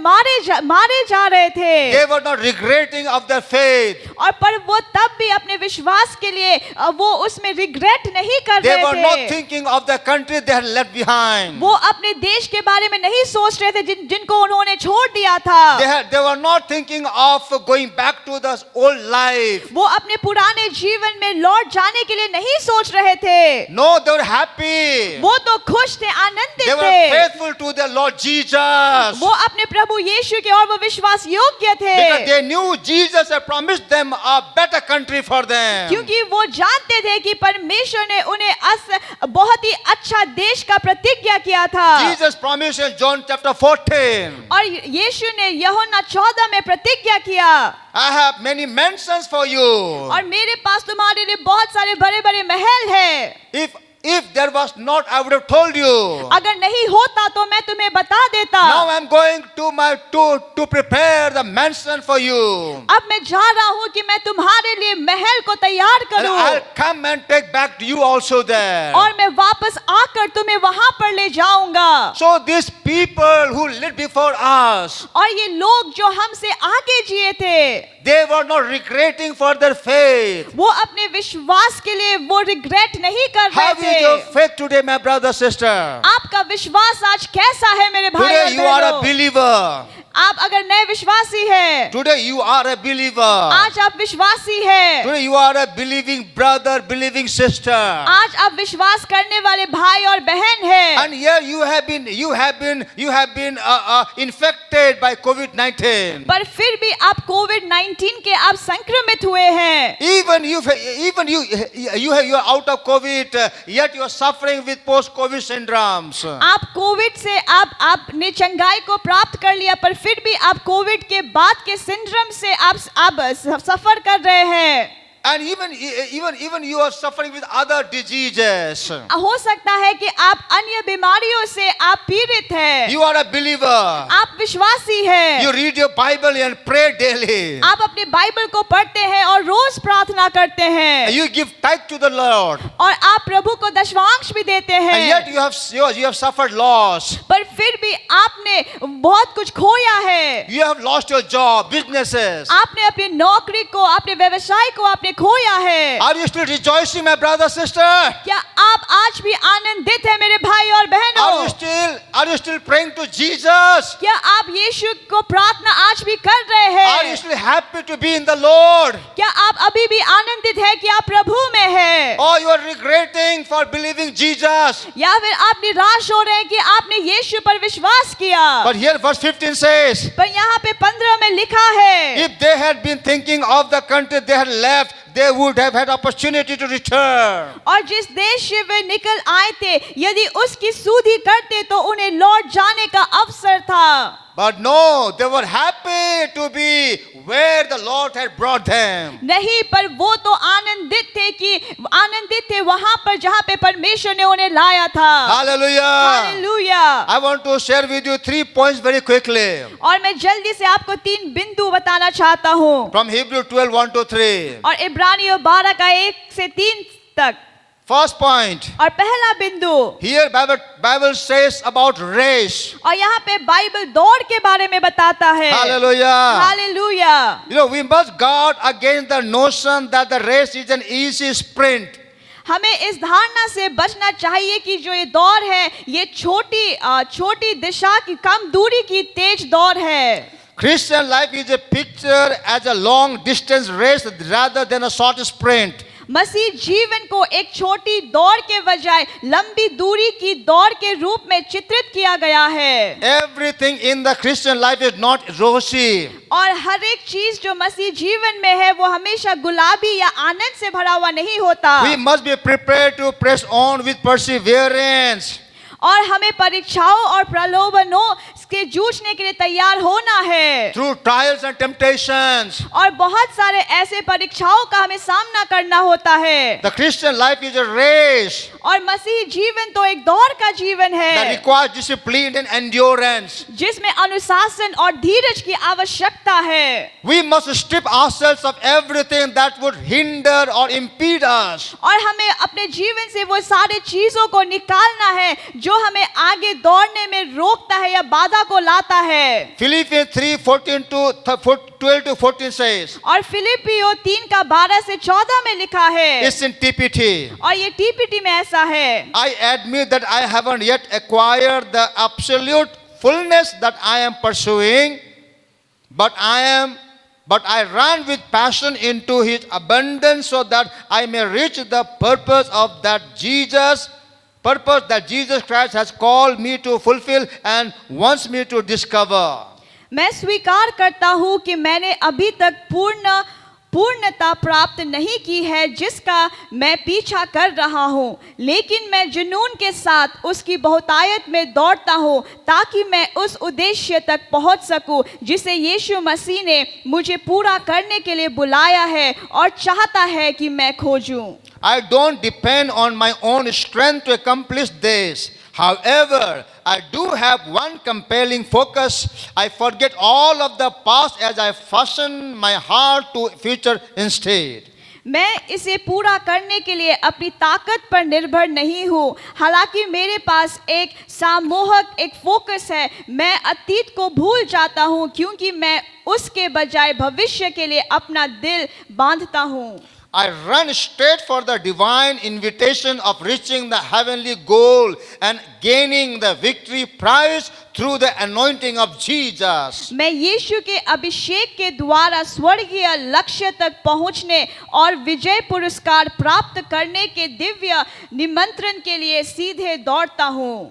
मारे जा रहे थे, they were not regretting of their faith. और पर वो तब भी अपने विश्वास के लिए वो उसमें रिग्रेट नहीं कर They रहे were not थे। thinking of the country they had left behind. वो अपने देश के बारे में नहीं सोच रहे थे जिनको उन्होंने छोड़ दिया था। They were not thinking of going back to the old life. वो अपने पुराने जीवन में लौट जाने के लिए नहीं सोच रहे थे। No, they were happy. वो तो खुश थे, आनंदित They were थे। faithful to their Lord Jesus. वो अपने प्रभु यीशु के और वो विश्वास योग्य थे, Because they knew Jesus had promised them a better country for them. क्योंकि वो जानते थे कि परमेश्वर ने उन्हें बहुत ही अच्छा देश का प्रतिज्ञा किया था। Jesus promised in John chapter 14. और यीशु ने यूहन्ना 14 में प्रतिज्ञा किया, I have many mansions for you. और मेरे पास तुम्हारे लिए बहुत सारे बड़े बड़े महल हैं। If there was not, I would have told you. अगर नहीं होता तो मैं तुम्हें बता देता। Now I'm going to prepare the mansion for you. अब मैं जा रहा हूँ कि मैं तुम्हारे लिए महल को तैयार And करूँ, I'll come and take back you also there. और मैं वापस आकर तुम्हें वहां पर ले जाऊंगा। So these people who lived before us, और ये लोग जो हमसे आगे जिए थे, they were not regretting for their faith. वो अपने विश्वास के लिए वो रिग्रेट नहीं कर रहे How is थे। your faith today, my brother, sister? आपका विश्वास आज कैसा है मेरे भाई और Today you are a बहनों? believer. आप अगर नए विश्वासी हैं, Today you are a believer. आज आप विश्वासी हैं, Today you are a believing brother, believing sister. आज आप विश्वास करने वाले भाई और बहन हैं, And here you have been infected by COVID-19. पर फिर भी आप कोविड-19 के आप संक्रमित हुए हैं। Even you are out of COVID, yet you are suffering with post-COVID syndromes. आप कोविड से आपने चंगाई को प्राप्त कर लिया, पर फिर भी आप कोविड के बाद के सिंड्रोम से आप सफर कर रहे हैं। And even you are suffering with other diseases. हो सकता है कि आप अन्य बीमारियों से आप पीड़ित हैं, You are a believer. आप विश्वासी हैं, You read your Bible and pray daily. आप अपने बाइबल को पढ़ते हैं और रोज प्रार्थना करते हैं, You give tithe to the Lord. और आप प्रभु को दशमांश भी देते And yet हैं, you have suffered loss. पर फिर भी आपने बहुत कुछ खोया है। You have lost your job, businesses. आपने अपनी नौकरी को, अपने व्यवसाय को आपने खोया है। Are you still rejoicing, my brother, sister? क्या आप आज भी आनंदित हैं मेरे भाई और बहनों? Are you still praying to Jesus? क्या आप यीशु को प्रार्थना आज भी कर रहे Are you हैं? still happy to be in the Lord? क्या आप अभी भी आनंदित हैं कि आप प्रभु में हैं? Or you are regretting for believing Jesus? या फिर आप निराश हो रहे हैं कि आपने यीशु पर विश्वास किया? But here verse 15 says, पर यहाँ पे 15 में लिखा है, if they had been thinking of the country they had left, they would have had opportunity to return. और जिस देश से वे निकल आए थे, यदि उसकी सुधि करते तो उन्हें लौट जाने का अवसर था। But no, they were happy to be where the Lord had brought them. नहीं, पर वो तो आनंदित थे वहां पर जहां पे परमेश्वर ने उन्हें लाया था। Hallelujah. Hallelujah. I want to share with you 3 points very quickly. और मैं जल्दी से आपको 3 बिंदु बताना चाहता हूँ, From Hebrew 12, 1 to 3. और इब्रानियों 12 का 1 से 3 तक। First point. और पहला बिंदु, Here Bible says about race. और यहाँ पे बाइबल दौड़ के बारे में बताता है। Hallelujah. Hallelujah. You know, we must guard against the notion that the race is an easy sprint. हमें इस धारणा से बचना चाहिए कि जो ये दौड़ है, ये छोटी दिशा की, कम दूरी की तेज दौड़ है। Christian life is a picture as a long distance race rather than a short sprint. मसीह जीवन को एक छोटी दौड़ के बजाय लंबी दूरी की दौड़ के रूप में चित्रित किया गया है। Everything in the Christian life is not rosy. और हर एक चीज जो मसीह जीवन में है वो हमेशा गुलाबी या आनंद से भरा हुआ नहीं होता। We must be prepared to press on with perseverance. और हमें परीक्षाओं और प्रलोभनों के जूझने के लिए तैयार होना है। Through trials and temptations. और बहुत सारे ऐसे परीक्षाओं का हमें सामना करना होता है। The Christian life is a race और मसीह जीवन तो एक दौड़ का जीवन that है, requires discipline and endurance. जिसमें अनुशासन और धीरज की आवश्यकता है। We must strip ourselves of everything that would hinder or impede us. और हमें अपने जीवन से वो सारे चीजों को निकालना है जो हमें आगे दौड़ने में रोकता है या बाधा को लाता है। Philippians 3:14 to 12 to 14 says, और फिलिपियों 3 का 12 से 14 में लिखा है, it's in TPT. और ये टीपीटी में ऐसा है, I admit that I haven't yet acquired the absolute fullness that I am pursuing, but I run with passion into his abundance so that I may reach the purpose that Jesus Christ has called me to fulfill and wants me to discover. मैं स्वीकार करता हूँ कि मैंने अभी तक पूर्णता प्राप्त नहीं की है जिसका मैं पीछा कर रहा हूँ, लेकिन मैं जुनून के साथ उसकी बहुतायत में दौड़ता हूँ ताकि मैं उस उद्देश्य तक पहुँच सकूँ जिसे यीशु मसीह ने मुझे पूरा करने के लिए बुलाया है और चाहता है कि मैं खोजूं। I don't depend on my own strength to accomplish this. However, I do have one compelling focus. I forget all of the past as I fasten my heart to future instead. मैं इसे पूरा करने के लिए अपनी ताकत पर निर्भर नहीं हूँ, हालांकि मेरे पास एक सामूहिक एक फोकस है। मैं अतीत को भूल जाता हूँ क्योंकि मैं उसके बजाय भविष्य के लिए अपना दिल बांधता हूँ। I run straight for the divine invitation of reaching the heavenly goal and gaining the victory prize through the anointing of Jesus. मैं यीशु के अभिषेक के द्वारा स्वर्गीय लक्ष्य तक पहुंचने और विजय पुरस्कार प्राप्त करने के दिव्य निमंत्रण के लिए सीधे दौड़ता हूं।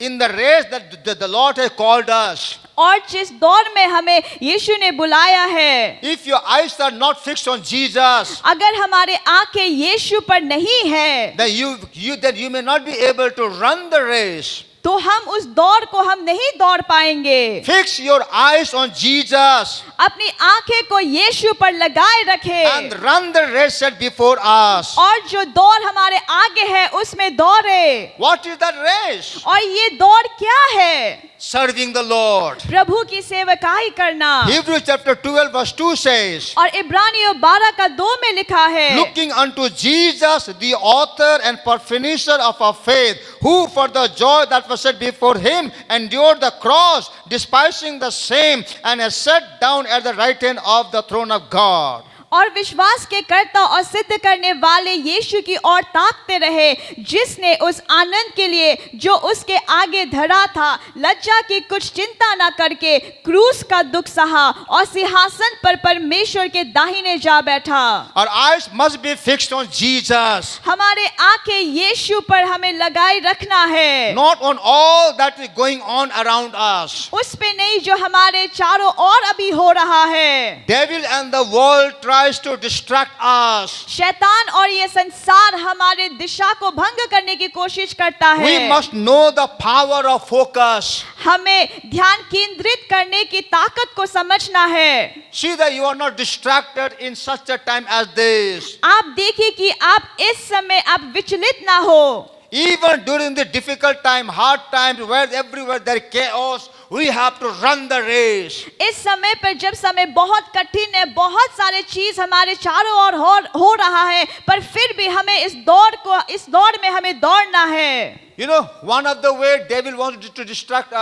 In the race that the Lord has called us, और जिस दौड़ में हमें यीशु ने बुलाया है, if your eyes are not fixed on Jesus, अगर हमारे आंखें यीशु पर नहीं है, then you may not be able to run the race. तो हम उस दौड़ को हम नहीं दौड़ पाएंगे। Fix your eyes on Jesus अपनी आंखें को यीशु पर लगाए रखें and run the race set before us. और जो दौड़ हमारे आगे है उसमें दौड़े। What is that race? और ये दौड़ क्या है? Serving the Lord. प्रभु की सेवकाई करना। Hebrews chapter 12 verse 2 says, और इब्रानियों 12:2 में लिखा है, looking unto Jesus, the author and finisher of our faith, who for the joy that was set before him endured the cross, despising the same, and has sat down at the right hand of the throne of God. और विश्वास के कर्ता और सिद्ध करने वाले यीशु की ओर ताकते रहे, जिसने उस आनंद के लिए जो उसके आगे धरा था लज्जा की कुछ चिंता न करके क्रूस का दुख सहा और सिंहासन पर परमेश्वर के दाहिने जा बैठा। Our eyes must be fixed on Jesus, हमारे आंखें यीशु पर हमें लगाए रखना है, not on all that is going on around us. उस पे नहीं जो हमारे चारों ओर अभी हो रहा है। Devil and the world tries to distract us. शैतान और ये संसार हमारे दिशा को भंग करने की कोशिश करता है। We must know the power of focus. हमें ध्यान केंद्रित करने की ताकत को समझना है। See that you are not distracted in such a time as this. आप देखिए कि आप इस समय आप विचलित ना हो। Even during the difficult time, hard times, where everywhere there is chaos, we have to run the race. इस समय पर जब समय बहुत कठिन है, बहुत सारे चीज हमारे चारों ओर हो रहा है, पर फिर भी हमें इस दौड़ में हमें दौड़ना है। You know, one of the way devil wants to distract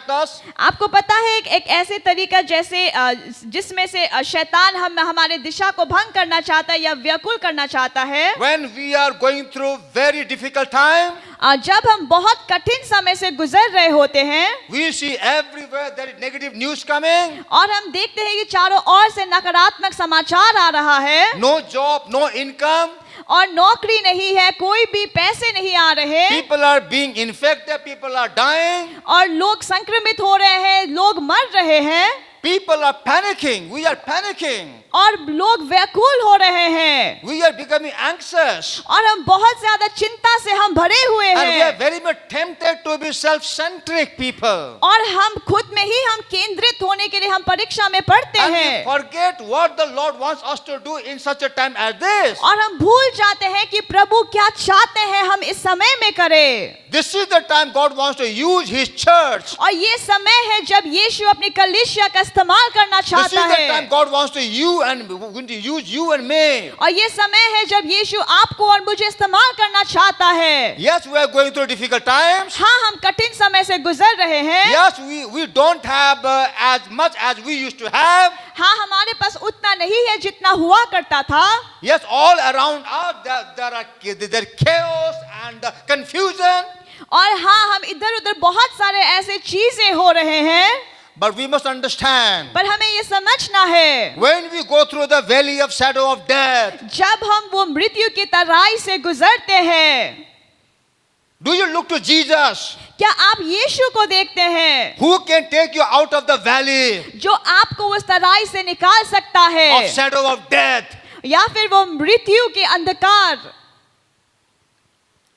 us. आपको पता है एक ऐसे तरीका जैसे जिसमें से शैतान हमारे दिशा को भंग करना चाहता है या व्याकुल करना चाहता है। When we are going through very difficult time, जब हम बहुत कठिन समय से गुजर रहे होते हैं, we see everywhere there is negative news coming. और हम देखते हैं कि चारों ओर से नकारात्मक समाचार आ रहा है। No job, no income. और नौकरी नहीं है, कोई भी पैसे नहीं आ रहे। People are being infected, people are dying. और लोग संक्रमित हो रहे हैं, लोग मर रहे हैं। People are panicking. We are panicking. और लोग व्याकुल हो रहे हैं। We are becoming anxious. और हम बहुत ज्यादा चिंता से हम भरे हुए And we are हैं। very much tempted to be self-centric people. और हम खुद में ही हम केंद्रित होने के लिए हम परीक्षा में पढ़ते And we हैं। forget what the Lord wants us to do in such a time as this. और हम भूल जाते हैं कि प्रभु क्या चाहते हैं हम इस समय में करें। This is the time God wants to use His church. और ये समय है जब यीशु अपनी कलीसिया का इस्तेमाल करना This is चाहता the है। time God wants to use you and me. और ये समय है जब यीशु आपको और मुझे इस्तेमाल करना चाहता है। Yes, we are going through difficult times. हाँ, हम कठिन समय से गुजर रहे हैं। Yes, we don't have as much as we used to have. हाँ, हमारे पास उतना नहीं है जितना हुआ करता था। Yes, all around us there chaos and confusion. और हाँ, हम इधर उधर बहुत सारे ऐसे चीजें हो रहे हैं। But we must understand, पर हमें ये समझना है, when we go through the valley of shadow of death, जब हम वो मृत्यु की तराई से गुजरते हैं, do you look to Jesus, क्या आप यीशु को देखते हैं who can take you out of the valley जो आपको उस तराई से निकाल सकता है, of shadow of death, या फिर वो मृत्यु के अंधकार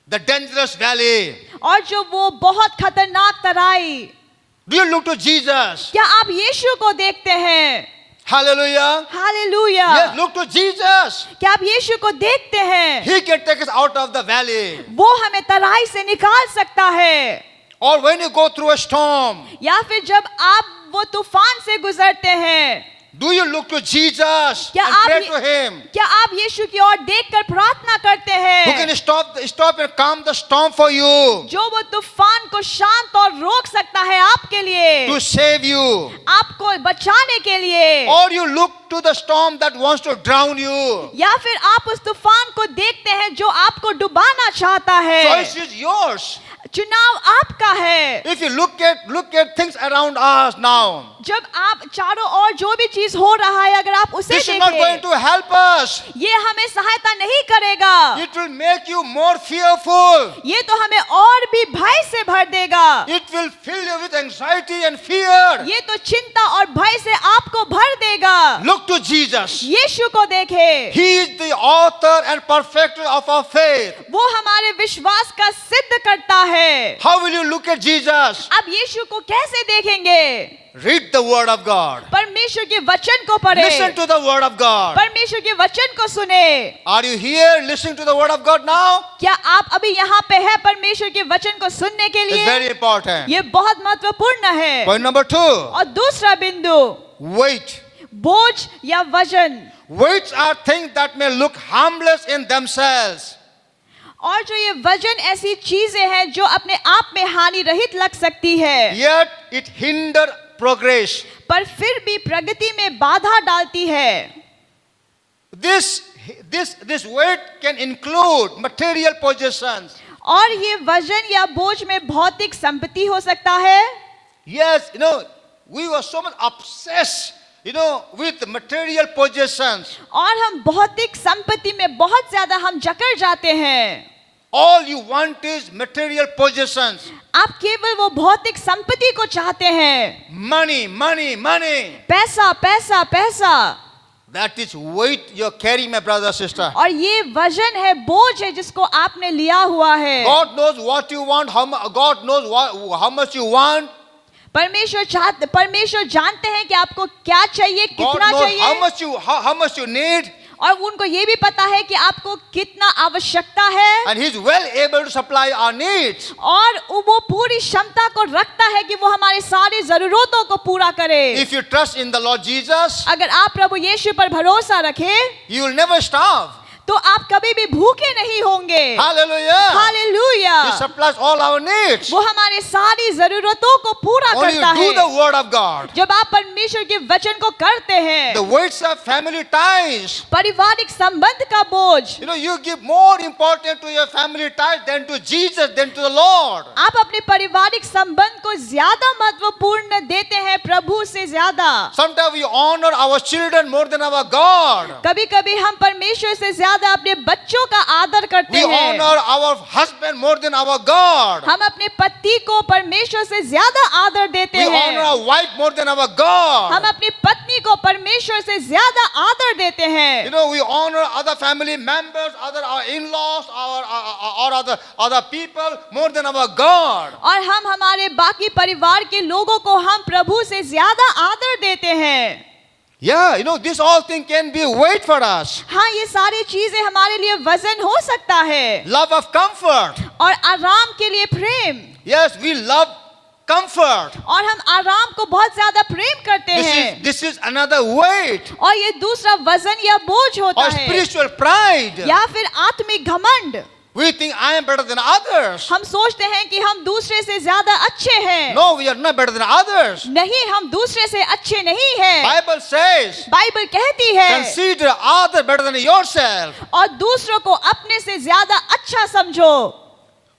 the dangerous valley? और जो वो बहुत खतरनाक तराई? Do you look to Jesus? क्या आप यीशु को देखते हैं? Hallelujah. Hallelujah. Yes, look to Jesus. क्या आप यीशु को देखते हैं? He can take us out of the valley. वो हमें तराई से निकाल सकता है। Or when you go through a storm, या फिर जब आप वो तूफान से गुजरते हैं, do you look to Jesus क्या and आप pray to Him? क्या आप यीशु की ओर देखकर प्रार्थना करते Who हैं? can stop and calm the storm for you, जो वो तूफान को शांत और रोक सकता है आपके लिए, to save you? आपको बचाने के लिए। Or you look to the storm that wants to drown you? या फिर आप उस तूफान को देखते हैं जो आपको डुबाना चाहता है। Choice is yours. चुनाव आपका है। If you look at things around us now, जब आप चारों ओर जो भी चीज हो रहा है अगर आप उसे this is not going देखें, to help us. ये हमें सहायता नहीं करेगा। It will make you more fearful. ये तो हमें और भी भय से भर देगा। It will fill you with anxiety and fear. ये तो चिंता और भय से आपको भर देगा। Look to Jesus. यीशु को देखें। He is the author and perfecter of our faith. वो हमारे विश्वास का सिद्ध करता है। है। How will you look at Jesus? आप यीशु को कैसे देखेंगे? Read the word of God. परमेश्वर के वचन को पढ़े, Listen to the word of God. परमेश्वर के वचन को सुने। Are you here listening to the word of God now? क्या आप अभी यहाँ पे है परमेश्वर के वचन को सुनने के It's लिए? very important. ये बहुत महत्वपूर्ण है। Point number 2. और दूसरा बिंदु, Weight. बोझ या वजन। Weights are things that may look harmless in themselves. और जो ये वजन ऐसी चीजें हैं जो अपने आप में हानि रहित लग सकती है, Yet it hinder progress. पर फिर भी प्रगति में बाधा डालती है। This weight can include material possessions. और ये वजन या बोझ में भौतिक संपत्ति हो सकता है। Yes, we were so much obsessed, with material possessions. और हम भौतिक संपत्ति में बहुत ज्यादा हम जकड़ जाते हैं। All you want is material possessions. आप केवल वो भौतिक संपत्ति को चाहते हैं। Money, money, money. पैसा, पैसा, पैसा। That is weight you're carrying, my brother, sister. और ये वजन है, बोझ है जिसको आपने लिया हुआ है। God knows what you want. God knows how much you want. परमेश्वर जानते हैं कि आपको क्या चाहिए, God कितना knows चाहिए, how much you need. और उनको ये भी पता है कि आपको कितना आवश्यकता है। And He's well able to supply our needs. और वो पूरी क्षमता को रखता है कि वो हमारे सारी जरूरतों को पूरा करे। If you trust in the Lord Jesus, अगर आप प्रभु यीशु पर भरोसा रखें, you will never starve. तो आप कभी भी भूखे नहीं होंगे। Hallelujah. Hallelujah. He supplies all our needs. वो हमारे सारी जरूरतों को पूरा Only you करता do the है। word of God. जब आप परमेश्वर के वचन को करते हैं, The weights of family ties. पारिवारिक संबंध का बोझ, You give more importance to your family ties than to Jesus, than to the Lord. आप अपने पारिवारिक संबंध को ज्यादा महत्वपूर्ण देते हैं प्रभु से ज्यादा। Sometimes we honor our children more than our God. कभी कभी हम परमेश्वर से ज्यादा अपने बच्चों का आदर करते We हैं। honor our husband more than our God. हम अपने पति को परमेश्वर से ज्यादा आदर देते We हैं। honor our wife more than our हम God. अपनी पत्नी को परमेश्वर से ज्यादा आदर देते हैं। We honor other family members, our in-laws, or other people more than our God. और हम हमारे बाकी परिवार के लोगों को हम प्रभु से ज्यादा आदर देते हैं। Yeah, this all thing can be weight for us. हाँ, ये सारी चीजें हमारे लिए वजन हो सकता है। Love of comfort. और आराम के लिए प्रेम, Yes, we love comfort. और हम आराम को बहुत ज्यादा प्रेम करते हैं। This is another weight. और ये दूसरा वजन या बोझ होता Or है, spiritual pride. या फिर आत्मिक घमंड। We think I am better than others. हम सोचते हैं कि हम दूसरे से ज्यादा अच्छे हैं। No, we are not better than others. नहीं, हम दूसरे से अच्छे नहीं हैं। Bible says, बाइबल कहती है, consider others better than yourself. और दूसरों को अपने से ज्यादा अच्छा समझो।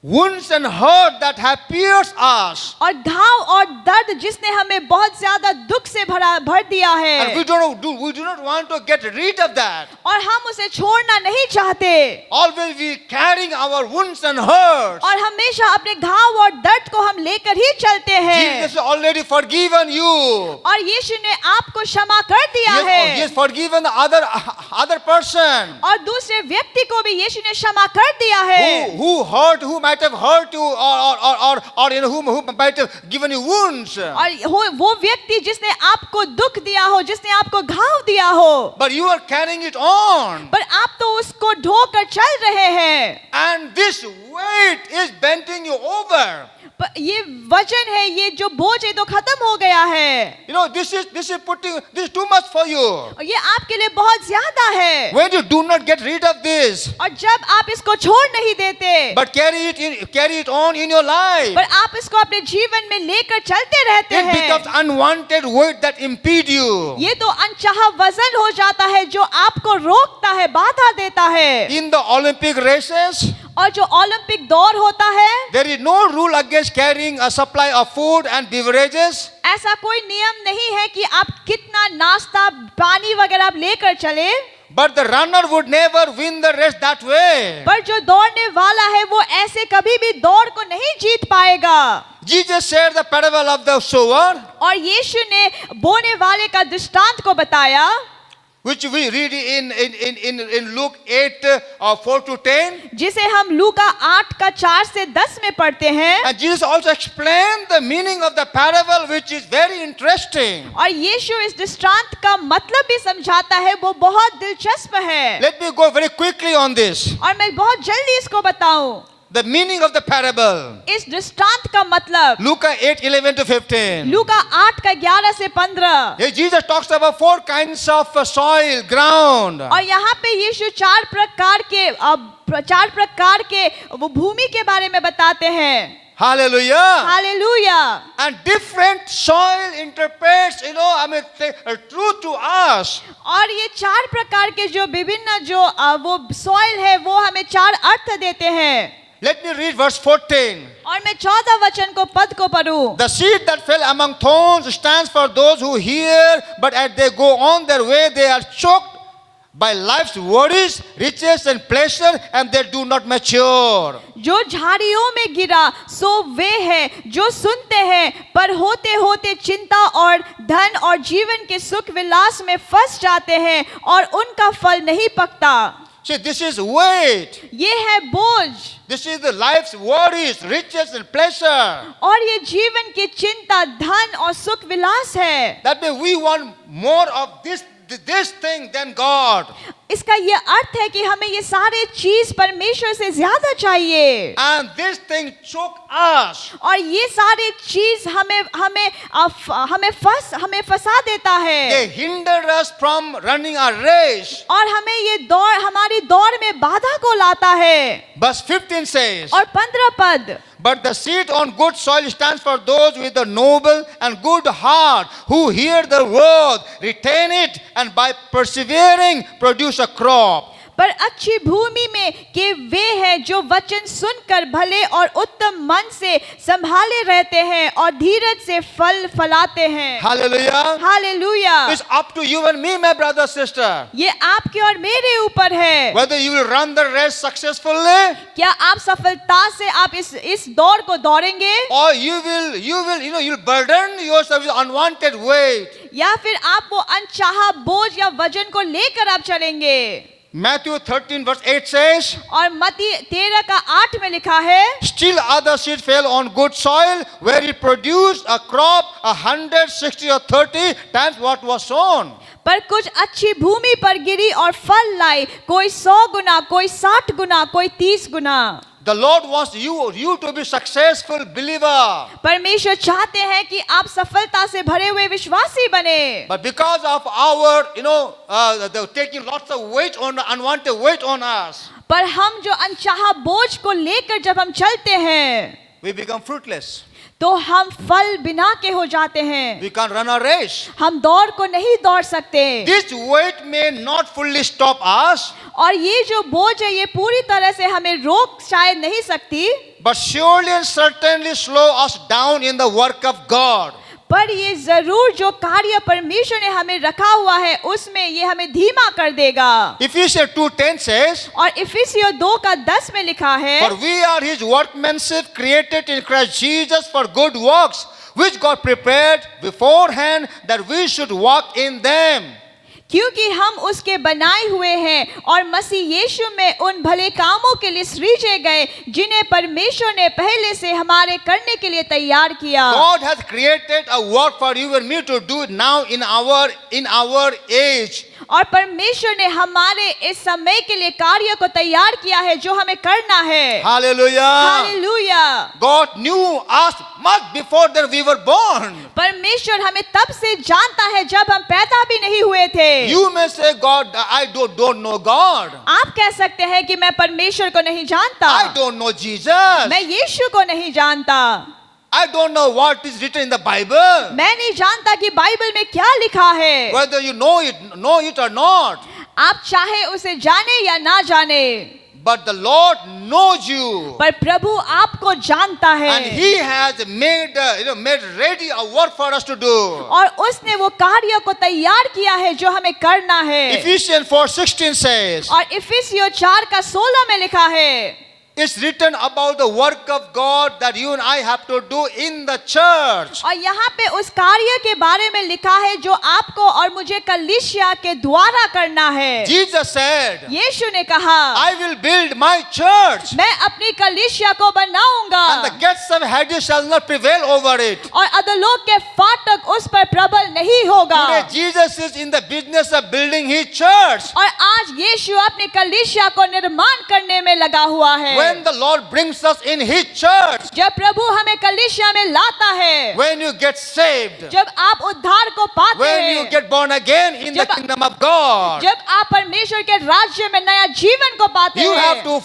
Wounds and hurt that have pierced us. और घाव और दर्द जिसने हमें बहुत ज्यादा दुख से भर दिया है, And we do not want to get rid of that. और हम उसे छोड़ना नहीं चाहते। Always we carrying our wounds and hurts. और हमेशा अपने घाव और दर्द को हम लेकर ही चलते हैं। Jesus has already forgiven you. और यीशु ने आपको क्षमा कर दिया He है, has forgiven the other person और दूसरे व्यक्ति को भी यीशु ने क्षमा कर दिया है, who might have hurt you or who might have given you wounds. और वो व्यक्ति जिसने आपको दुख दिया हो, जिसने आपको घाव दिया हो, But you are carrying it on. पर आप तो उसको ढोकर चल रहे हैं। And this weight is bending you over. ये वजन है, ये जो बोझ है तो खत्म हो गया है। This is too much for you. और ये आपके लिए बहुत ज्यादा है। When you do not get rid of this, और जब आप इसको छोड़ नहीं देते, but carry it on in your life, पर आप इसको अपने जीवन में लेकर चलते रहते it हैं, becomes unwanted weight that impede you. ये तो अनचाहा वजन हो जाता है जो आपको रोकता है, बाधा देता है। In the Olympic races, और जो ओलंपिक दौड़ होता है, there is no rule against carrying a supply of food and beverages. ऐसा कोई नियम नहीं है कि आप कितना नाश्ता पानी वगैरह आप लेकर चले, But the runner would never win the race that way. पर जो दौड़ने वाला है वो ऐसे कभी भी दौड़ को नहीं जीत पाएगा। Jesus shared the parable of the sower. और यीशु ने बोने वाले का दृष्टांत को बताया। which we read in Luke 8 4 to 10. जिसे हम लूका 8 का 4 से 10 में पढ़ते हैं। And Jesus also explained the meaning of the parable, which is very interesting. और यीशु इस दृष्टांत का मतलब भी समझाता है, वो बहुत दिलचस्प है। Let me go very quickly on this. और मैं बहुत जल्दी इसको बताऊं। The meaning of the parable. इस दृष्टांत का मतलब Luke 8 11 to 15. लूका 8 का 11 से 15। Here Jesus talks about 4 kinds of soil, ground. और यहाँ पे यीशु चार प्रकार के वो भूमि के बारे में बताते हैं। Hallelujah. Hallelujah. And different soil interprets, truth to us. और ये चार प्रकार के जो विभिन्न जो वो सॉइल है वो हमें चार अर्थ देते हैं। Let me read verse 14. और मैं 14 वचन को पद को पढ़ूं। The seed that fell among thorns stands for those who hear, but as they go on their way, they are choked by life's worries, riches and pleasure, and they do not mature. जो झाड़ियों में गिरा सो वे है जो सुनते हैं, पर होते होते चिंता और धन और जीवन के सुख विलास में फंस जाते हैं और उनका फल नहीं पकता। See, this is weight. ये है बोझ। This is the life's worries, riches and pleasure. और ये जीवन की चिंता, धन और सुख विलास है। That means we want more of this thing than God. इसका ये अर्थ है कि हमें ये सारे चीज परमेश्वर से ज्यादा चाहिए। And this thing choke us. और ये सारे चीज हमें फंसा देता है। They hinder us from running our race. और हमें ये हमारी दौड़ में बाधा को लाता है। Verse 15 says, और 15 पद। But the seed on good soil stands for those with a noble and good heart, who hear the word, retain it, and by persevering produce a crop. पर अच्छी भूमि में के वे हैं जो वचन सुनकर भले और उत्तम मन से संभाले रहते हैं और धीरज से फल फलाते हैं। Hallelujah. Hallelujah. It's up to you and me, my brother, sister. ये आपके और मेरे ऊपर है। Whether you will run the race successfully, क्या आप सफलता से आप इस दौड़ को दौड़ेंगे, or you'll burden yourself with unwanted weight. या फिर आप वो अनचाहा बोझ या वजन को लेकर आप चलेंगे। Matthew 13 verse 8 says, और मत्ती 13 का 8 में लिखा है, still other seed fell on good soil, where it produced a crop 160 or 30 times what was sown. पर कुछ अच्छी भूमि पर गिरी और फल लाई, कोई 100 गुना, कोई 60 गुना, कोई 30 गुना। The Lord wants you to be successful believer. परमेश्वर चाहते हैं कि आप सफलता से भरे हुए विश्वासी बने। But because of our, they're taking lots of weight on unwanted weight on us, पर हम जो अनचाहा बोझ को लेकर जब हम चलते हैं, we become fruitless. तो हम फल बिना के हो जाते हैं। We can't run a race. हम दौड़ को नहीं दौड़ सकते। This weight may not fully stop us, और ये जो बोझ है ये पूरी तरह से हमें रोक शायद नहीं सकती, but surely and certainly slow us down in the work of God. पर ये जरूर जो कार्य परमेश्वर ने हमें रखा हुआ है उसमें ये हमें धीमा कर देगा। Ephesians 2:10 says, और इफिसियों 2 का 10 में लिखा है, for we are his workmanship, created in Christ Jesus for good works, which God prepared beforehand that we should walk in them. क्योंकि हम उसके बनाए हुए हैं और मसीह यीशु में उन भले कामों के लिए सृजे गए जिन्हें परमेश्वर ने पहले से हमारे करने के लिए तैयार किया। God has created a work for you and me to do now in our age. और परमेश्वर ने हमारे इस समय के लिए कार्य को तैयार किया है जो हमें करना है। Hallelujah. Hallelujah. God knew us much before that we were born. परमेश्वर हमें तब से जानता है जब हम पैदा भी नहीं हुए थे। You may say, God, I don't know God. आप कह सकते हैं कि मैं परमेश्वर को नहीं जानता, I don't know Jesus. मैं यीशु को नहीं जानता, I don't know what is written in the Bible. मैं नहीं जानता कि बाइबल में क्या लिखा है। Whether you know it or not. आप चाहे उसे जाने या ना जाने, But the Lord knows you. पर प्रभु आपको जानता है। And He has made ready a work for us to do. और उसने वो कार्य को तैयार किया है जो हमें करना है। Ephesians 4:16 says, और इफिसियों 4 का 16 में लिखा है, It's written about the work of God that you and I have to do in the church. और यहाँ पे उस कार्य के बारे में लिखा है जो आपको और मुझे कलीसिया के द्वारा करना है। Jesus said, यीशु ने कहा, I will build my church, मैं अपनी कलीसिया को बनाऊंगा and the gates of Hades shall not prevail over it. और अधोलोक के फाटक उस पर प्रबल नहीं होगा। Today, Jesus is in the business of building his church. और आज यीशु अपनी कलीसिया को निर्माण करने में लगा हुआ है। When the Lord brings us in his church, जब प्रभु हमें कलीसिया में लाता है, when you get saved, जब आप उद्धार को पाते when you हैं, get born again in the जब- kingdom of God, जब आप परमेश्वर के राज्य में नया जीवन को पाते you have हैं, to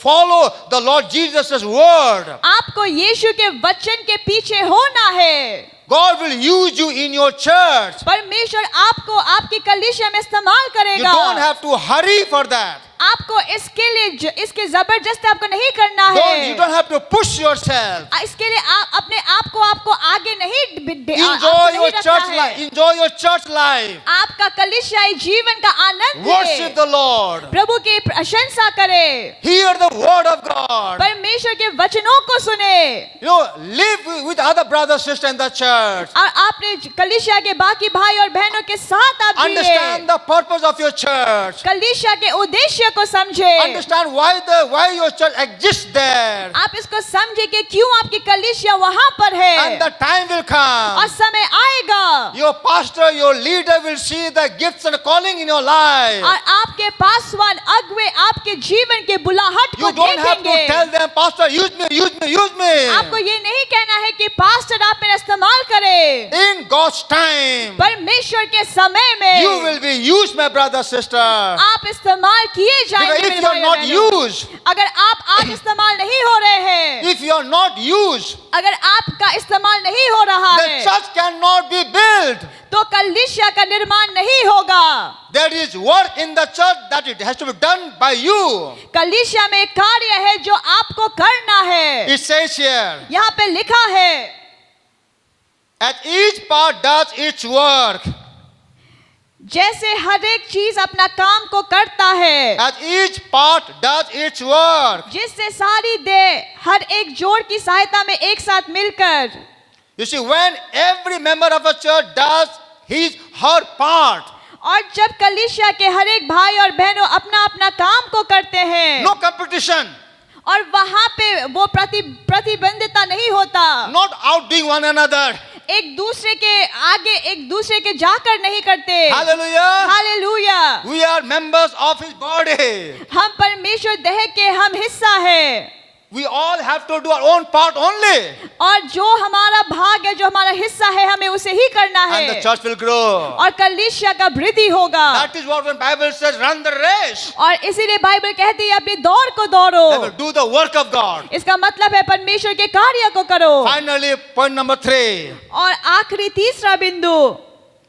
follow the Lord Jesus' word. आपको यीशु के वचन के पीछे होना है। God will use you in your church. परमेश्वर आपको आपकी कलीसिया में इस्तेमाल You करेगा। don't have to hurry for that. आपको इसके लिए इसके जबरदस्ती आपको नहीं करना You है। don't have to push yourself. इसके लिए आप अपने आप को आपको आगे नहीं Enjoy your रखना church है। life. Enjoy your church life. आपका कलीसियाई जीवन का आनंद Worship है। the Lord. प्रभु की प्रशंसा करे, Hear the word of God. परमेश्वर के वचनों को सुने You know, live with other brothers, sisters in the church. और आपने कलीसिया के बाकी भाई और बहनों के साथ आप Understand जिए। the purpose of your church. कलीसिया के उद्देश्य को समझे। Understand why your church exists there. आप इसको समझे कि क्यों आपकी कलीसिया वहां पर है And the time will और come. समय आएगा Your pastor, your leader will see the gifts and calling in your life. और आपके पासवान अगुवे आपके जीवन के बुलाहट को You don't have to देखेंगे। tell them, Pastor, use me, use me, use me. आपको ये नहीं कहना है कि पास्टर आप मेरा इस्तेमाल करे। In God's time, परमेश्वर के समय में you will be used, my brother, sister. आप इस्तेमाल किए Because जाएंगे। if मेरे you are भाई not बहनों। used, अगर आप आज इस्तेमाल नहीं हो रहे हैं, if you are not used, अगर आपका इस्तेमाल नहीं हो रहा the है, church cannot be built. तो कलीसिया का निर्माण नहीं होगा। There is work in the church that it has to be done by you. कलीसिया में एक कार्य है जो आपको करना है। It says here, यहाँ पे लिखा है, as each part does its work, जैसे हर एक चीज अपना काम को करता है, as each part does its work. जिससे सारी देह हर एक जोड़ की सहायता में एक साथ मिलकर, You see, when every member of a church does her part, और जब कलीसिया के हर एक भाई और बहनों अपना अपना काम को करते हैं, no competition, और वहां पे वो प्रतिबंधिता नहीं होता, not outdoing one another. एक दूसरे के आगे एक दूसरे के जाकर नहीं करते। Hallelujah. Hallelujah. We are members of his body. हम परमेश्वर देह के हम हिस्सा है, We all have to do our own part only. और जो हमारा भाग है, जो हमारा हिस्सा है, हमें उसे ही करना And the है, church will grow. और कलीसिया का वृद्धि होगा। That is what when Bible says, run the race. और इसीलिए बाइबल कहती है अपनी दौड़ को दौड़ो। They will do the work of God. इसका मतलब है परमेश्वर के कार्य को करो। Finally, point number 3, और आखिरी तीसरा बिंदु,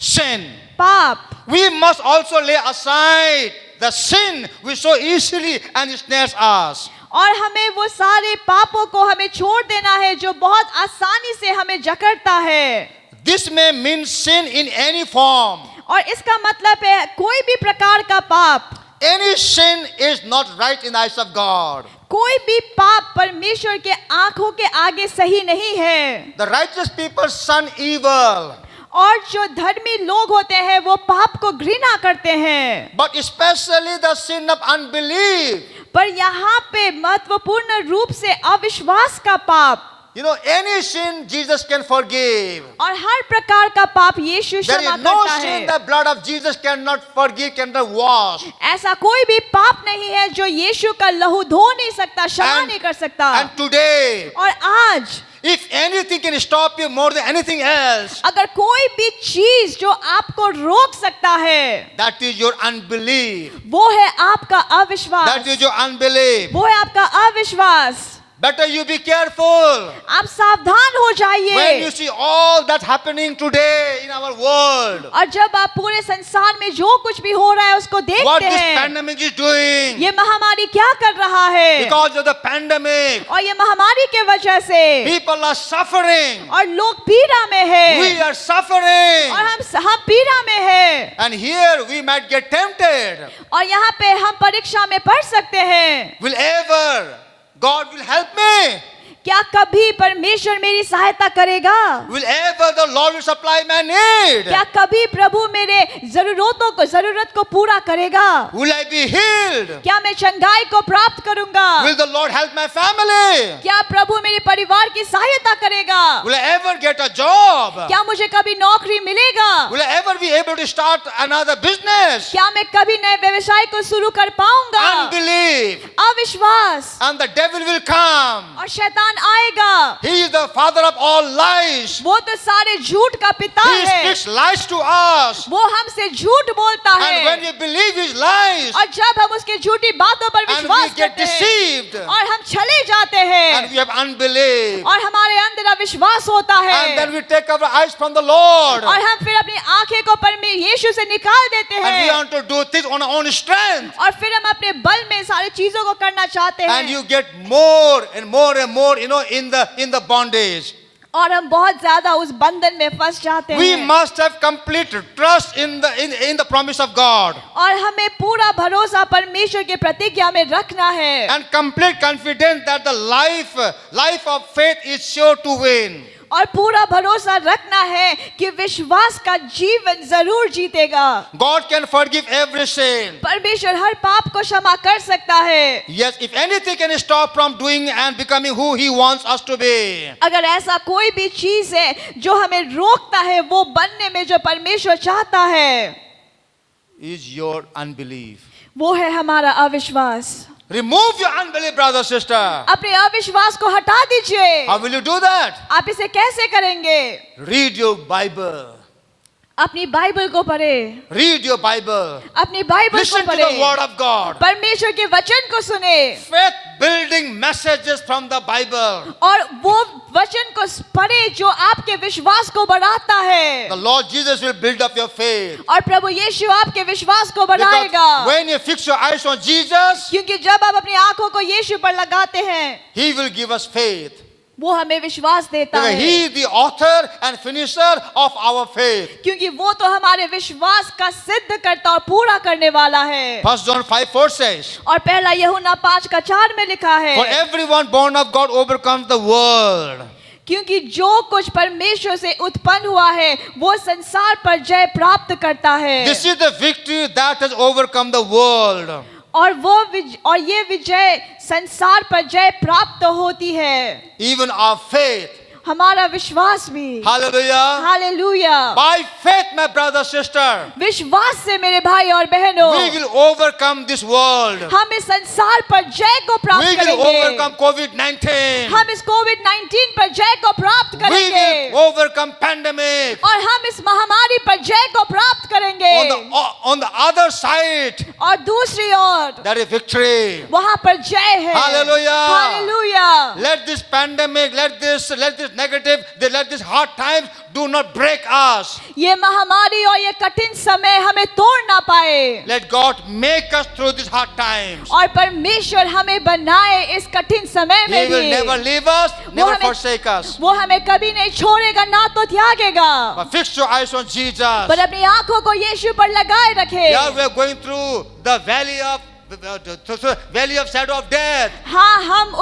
sin. पाप। We must also lay aside the sin which so easily ensnares us. और हमें वो सारे पापों को हमें छोड़ देना है जो बहुत आसानी से हमें जकड़ता है। This may mean sin in any form. और इसका मतलब है कोई भी प्रकार का पाप, Any sin is not right in the eyes of God. कोई भी पाप परमेश्वर के आंखों के आगे सही नहीं है। The righteous people shun evil, और जो धर्मी लोग होते हैं वो पाप को घृणा करते हैं, but especially the sin of unbelief. पर यहाँ पे महत्वपूर्ण रूप से अविश्वास का पाप। You know, any sin Jesus can forgive. और हर प्रकार का पाप यीशु There क्षमा is no करता sin है। the blood of Jesus cannot forgive, cannot wash. ऐसा कोई भी पाप नहीं है जो यीशु का लहू धो नहीं सकता, क्षमा And- नहीं कर सकता। And today, और आज if anything can stop you more than anything else, अगर कोई भी चीज जो आपको रोक सकता है, that is your unbelief. वो है आपका अविश्वास, That is your unbelief. वो है आपका अविश्वास। better you be careful. आप सावधान हो When जाइए। you see all that's happening today in our world, और जब आप पूरे संसार में जो कुछ भी हो रहा है उसको what देखते this हैं, pandemic is doing, ये महामारी क्या कर रहा है, because of the pandemic, और ये महामारी के वजह से people are suffering. और लोग पीड़ा में है, We are suffering. और हम पीड़ा में है, And here we might get tempted. और यहाँ पे हम परीक्षा में पढ़ सकते हैं। Will ever God will help me? क्या कभी परमेश्वर मेरी सहायता करेगा? Will ever the Lord will supply my need? क्या कभी प्रभु मेरे जरूरत को पूरा करेगा? Will I be healed? क्या मैं चंगाई को प्राप्त करूंगा? Will the Lord help my family? क्या प्रभु मेरे परिवार की सहायता करेगा? Will I ever get a job? क्या मुझे कभी नौकरी मिलेगा? Will I ever be able to start another business? क्या मैं कभी नए व्यवसाय को शुरू कर पाऊंगा? Unbelief. अविश्वास, And the devil will come. और शैतान आएगा। He is the father of all lies. वो तो सारे झूठ का पिता He है, speaks lies to us. वो हमसे झूठ बोलता And when है, we believe his lies, और जब हम उसकी झूठी बातों पर and we विश्वास get करते हैं deceived, और हम चले जाते हैं and we have unbelief, और हमारे अंदर अविश्वास होता and है, then we take our eyes from the Lord, और हम फिर अपनी आंखें को यीशु से निकाल देते and we हैं, want to do things on our own strength, और फिर हम अपने बल में सारी चीजों को करना चाहते and हैं, you get more and more and more, in the bondage. और हम बहुत ज्यादा उस बंधन में फंस जाते We हैं, must have complete trust in the promise of God, और हमें पूरा भरोसा परमेश्वर के प्रतिज्ञा में रखना है, and complete confidence that the life of faith is sure to win. और पूरा भरोसा रखना है कि विश्वास का जीवन जरूर जीतेगा। God can forgive every sin. परमेश्वर हर पाप को क्षमा कर सकता है। Yes, if anything can stop from doing and becoming who He wants us to be, अगर ऐसा कोई भी चीज है जो हमें रोकता है वो बनने में जो परमेश्वर चाहता है, is your unbelief. वो है हमारा अविश्वास। Remove your unbelief, brother, sister. अपने अविश्वास को हटा दीजिए। How will you do that? आप इसे कैसे करेंगे? Read your Bible. अपनी बाइबल को पढ़े, Read your Bible. अपनी बाइबल को Listen to पढ़े, the word of God. परमेश्वर के वचन को सुने, Faith building messages from the Bible. और वो वचन को पढ़े जो आपके विश्वास को बढ़ाता है, The Lord Jesus will build up your faith. और प्रभु यीशु आपके विश्वास को Because बढ़ाएगा। when you fix your eyes on Jesus, क्योंकि जब आप अपनी आंखों को यीशु पर लगाते हैं, He will give us faith. वो हमें विश्वास देता Because है, He is the author and finisher of our faith. क्योंकि वो तो हमारे विश्वास का सिद्ध करता और पूरा करने वाला है। 1 John 5:4 says, और पहला यूहन्ना 5:4 में लिखा For है, everyone born of God overcomes the world. क्योंकि जो कुछ परमेश्वर से उत्पन्न हुआ है वो संसार पर जय प्राप्त करता है, This is the victory that has overcome the world. और ये विजय संसार पर जय प्राप्त होती है, Even our faith. हमारा विश्वास भी। Hallelujah. Hallelujah. By faith, my brother, sister, विश्वास से मेरे भाई और बहनों, we will overcome this world. हम इस संसार पर जय को We प्राप्त will करेंगे, overcome COVID-19. हम इस कोविड-19 पर जय को प्राप्त We करेंगे, will overcome pandemic. और हम इस महामारी पर जय को प्राप्त करेंगे, On the other side, और दूसरी ओर there is victory. वहां पर जय है। Hallelujah. Hallelujah. Let this pandemic, let this negative, let this hard times do not break us. ये महामारी और ये कठिन समय हमें तोड़ ना पाए, Let God make us through these hard times. और परमेश्वर हमें बनाए इस कठिन समय He में will भी। never leave us, never हमें- forsake us. वो हमें कभी नहीं छोड़ेगा, ना तो त्यागेगा। But fix your eyes on Jesus. पर अपनी आंखों को यीशु पर लगाए रखे। Yeah, we are going through the valley of shadow of death. हाँ, हम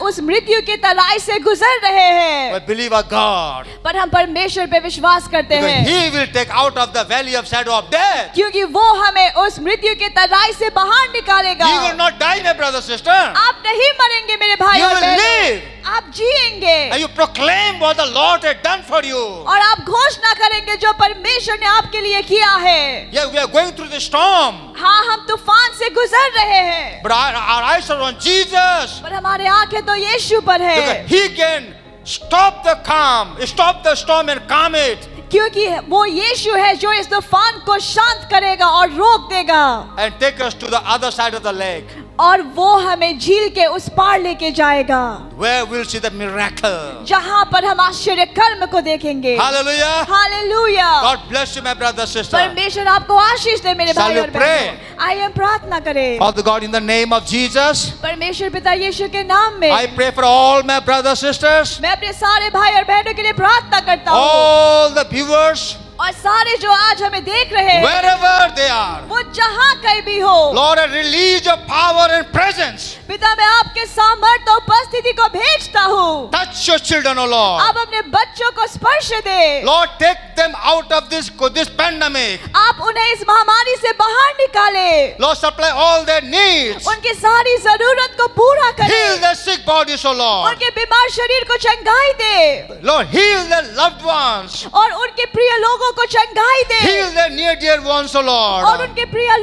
उस मृत्यु की तराई से गुजर रहे हैं, But believe our God. पर हम परमेश्वर पे विश्वास करते Because हैं, He will take out of the valley of shadow of death. क्योंकि वो हमें उस मृत्यु की तराई से बाहर निकालेगा। You will not die, my brother, sister. आप नहीं मरेंगे मेरे भाई You और will बहनों, live. आप जिएंगे, And you proclaim what the Lord had done for you. और आप घोषणा करेंगे जो परमेश्वर ने आपके लिए किया है। Yeah, we are going through the storm. हाँ, हम तूफान से गुजर रहे हैं, But our eyes are on Jesus. पर हमारे आंखें तो यीशु पर है, Because He can stop the storm and calm it. क्योंकि वो यीशु है जो इस तूफान को शांत करेगा और रोक देगा and take us to the other side of the lake, और वो हमें झील के उस पार लेके जाएगा where we'll see the miracle. जहाँ पर हम आश्चर्य कर्म को देखेंगे। Hallelujah. Hallelujah. God bless you, my brother, sister. परमेश्वर आपको आशीष दे मेरे Shall भाई we और pray? बहनों। आइए हम प्रार्थना करें। Father God, in the name of Jesus, परमेश्वर पिता यीशु के नाम में I pray for all my brothers, sisters, मैं अपने सारे भाई और बहनों के लिए प्रार्थना करता हूँ all the viewers, और सारे जो आज हमें देख रहे हैं wherever they are. वो जहाँ कहीं भी हो Lord, I release your power and presence. पिता मैं आपके सामर्थ्य और उपस्थिति को भेजता हूँ। Touch your children, O Lord. आप अपने बच्चों को स्पर्श दे। Lord, take them out of this pandemic. आप उन्हें इस महामारी से बाहर निकाले। Lord, supply all their needs. उनकी सारी जरूरत को पूरा Heal करे। their sick bodies, O Lord. उनके बीमार शरीर को चंगाई दे Lord, heal their loved ones. और उनके प्रिय लोगों को चंगाई दे Heal their near dear ones, O और Lord. उनके प्रिय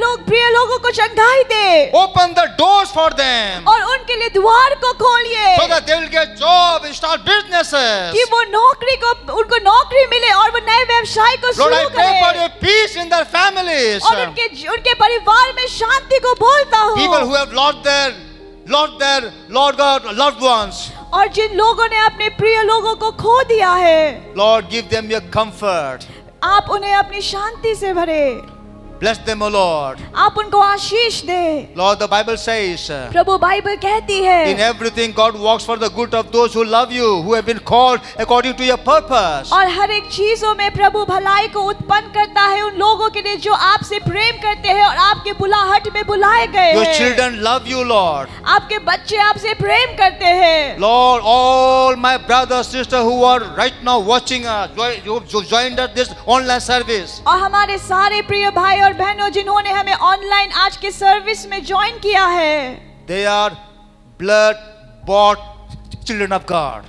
लोगों को चंगाई दे Open the doors for them और उनके लिए द्वार को खोलिए so that they will get job and start businesses. कि वो उनको नौकरी मिले और वो नए व्यवसाय को Lord, I शुरू pray for करें your peace in their families. और उनके परिवार में शांति को बोलता People हूँ who have Lord God, loved ones. और जिन लोगों ने अपने प्रिय लोगों को खो दिया है Lord, give them your comfort. आप उन्हें अपनी शांति से भरे Bless them, O Lord. आप उनको आशीष दे Lord, the Bible says, Prabhu Bible कहती in है everything God works for the good of those who love you, who have been called according to your purpose. और हर एक चीजों में प्रभु भलाई को उत्पन्न करता है उन लोगों के लिए जो आपसे प्रेम करते हैं और आपके बुलाहट में बुलाए गए Your हैं children love you, Lord. आपके बच्चे आपसे प्रेम करते हैं Lord, all my brothers, sisters who are right now watching us, who joined us this online service, और हमारे सारे प्रिय भाई और बहनों जिन्होंने हमें ऑनलाइन आज के सर्विस में ज्वाइन किया है they are blood bought children of God.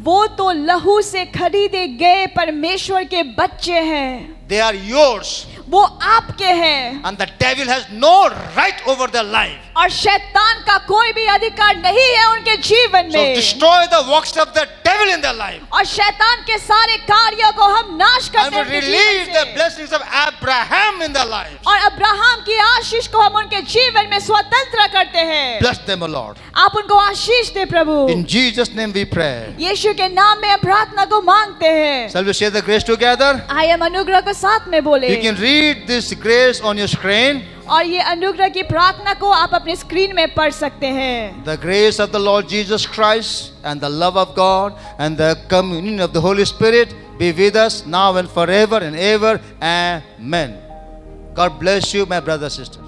वो तो लहू से खरीदे गए परमेश्वर के बच्चे हैं They are yours. वो आपके हैं And the devil has no right over their life. और शैतान का कोई भी अधिकार नहीं है उनके जीवन So में destroy the works of the devil in their life. और शैतान के सारे कार्यों को हम नाश And करते we हैं उनके release जीवन the से। blessings of Abraham in their lives. और अब्राहम की आशीष को हम उनके जीवन में स्वतंत्र करते हैं Bless them, O Lord. आप उनको आशीष दे प्रभु In Jesus' name we pray. यीशु के नाम में हम प्रार्थना को मांगते हैं Shall we share the grace together? आइए हम अनुग्रह को साथ में बोले You can read this grace on your screen. और ये अनुग्रह की प्रार्थना को आप अपने स्क्रीन में पढ़ सकते हैं The grace of the Lord Jesus Christ and the love of God and the communion of the Holy Spirit be with us now and forever and ever. Amen. God bless you, my brother, sister.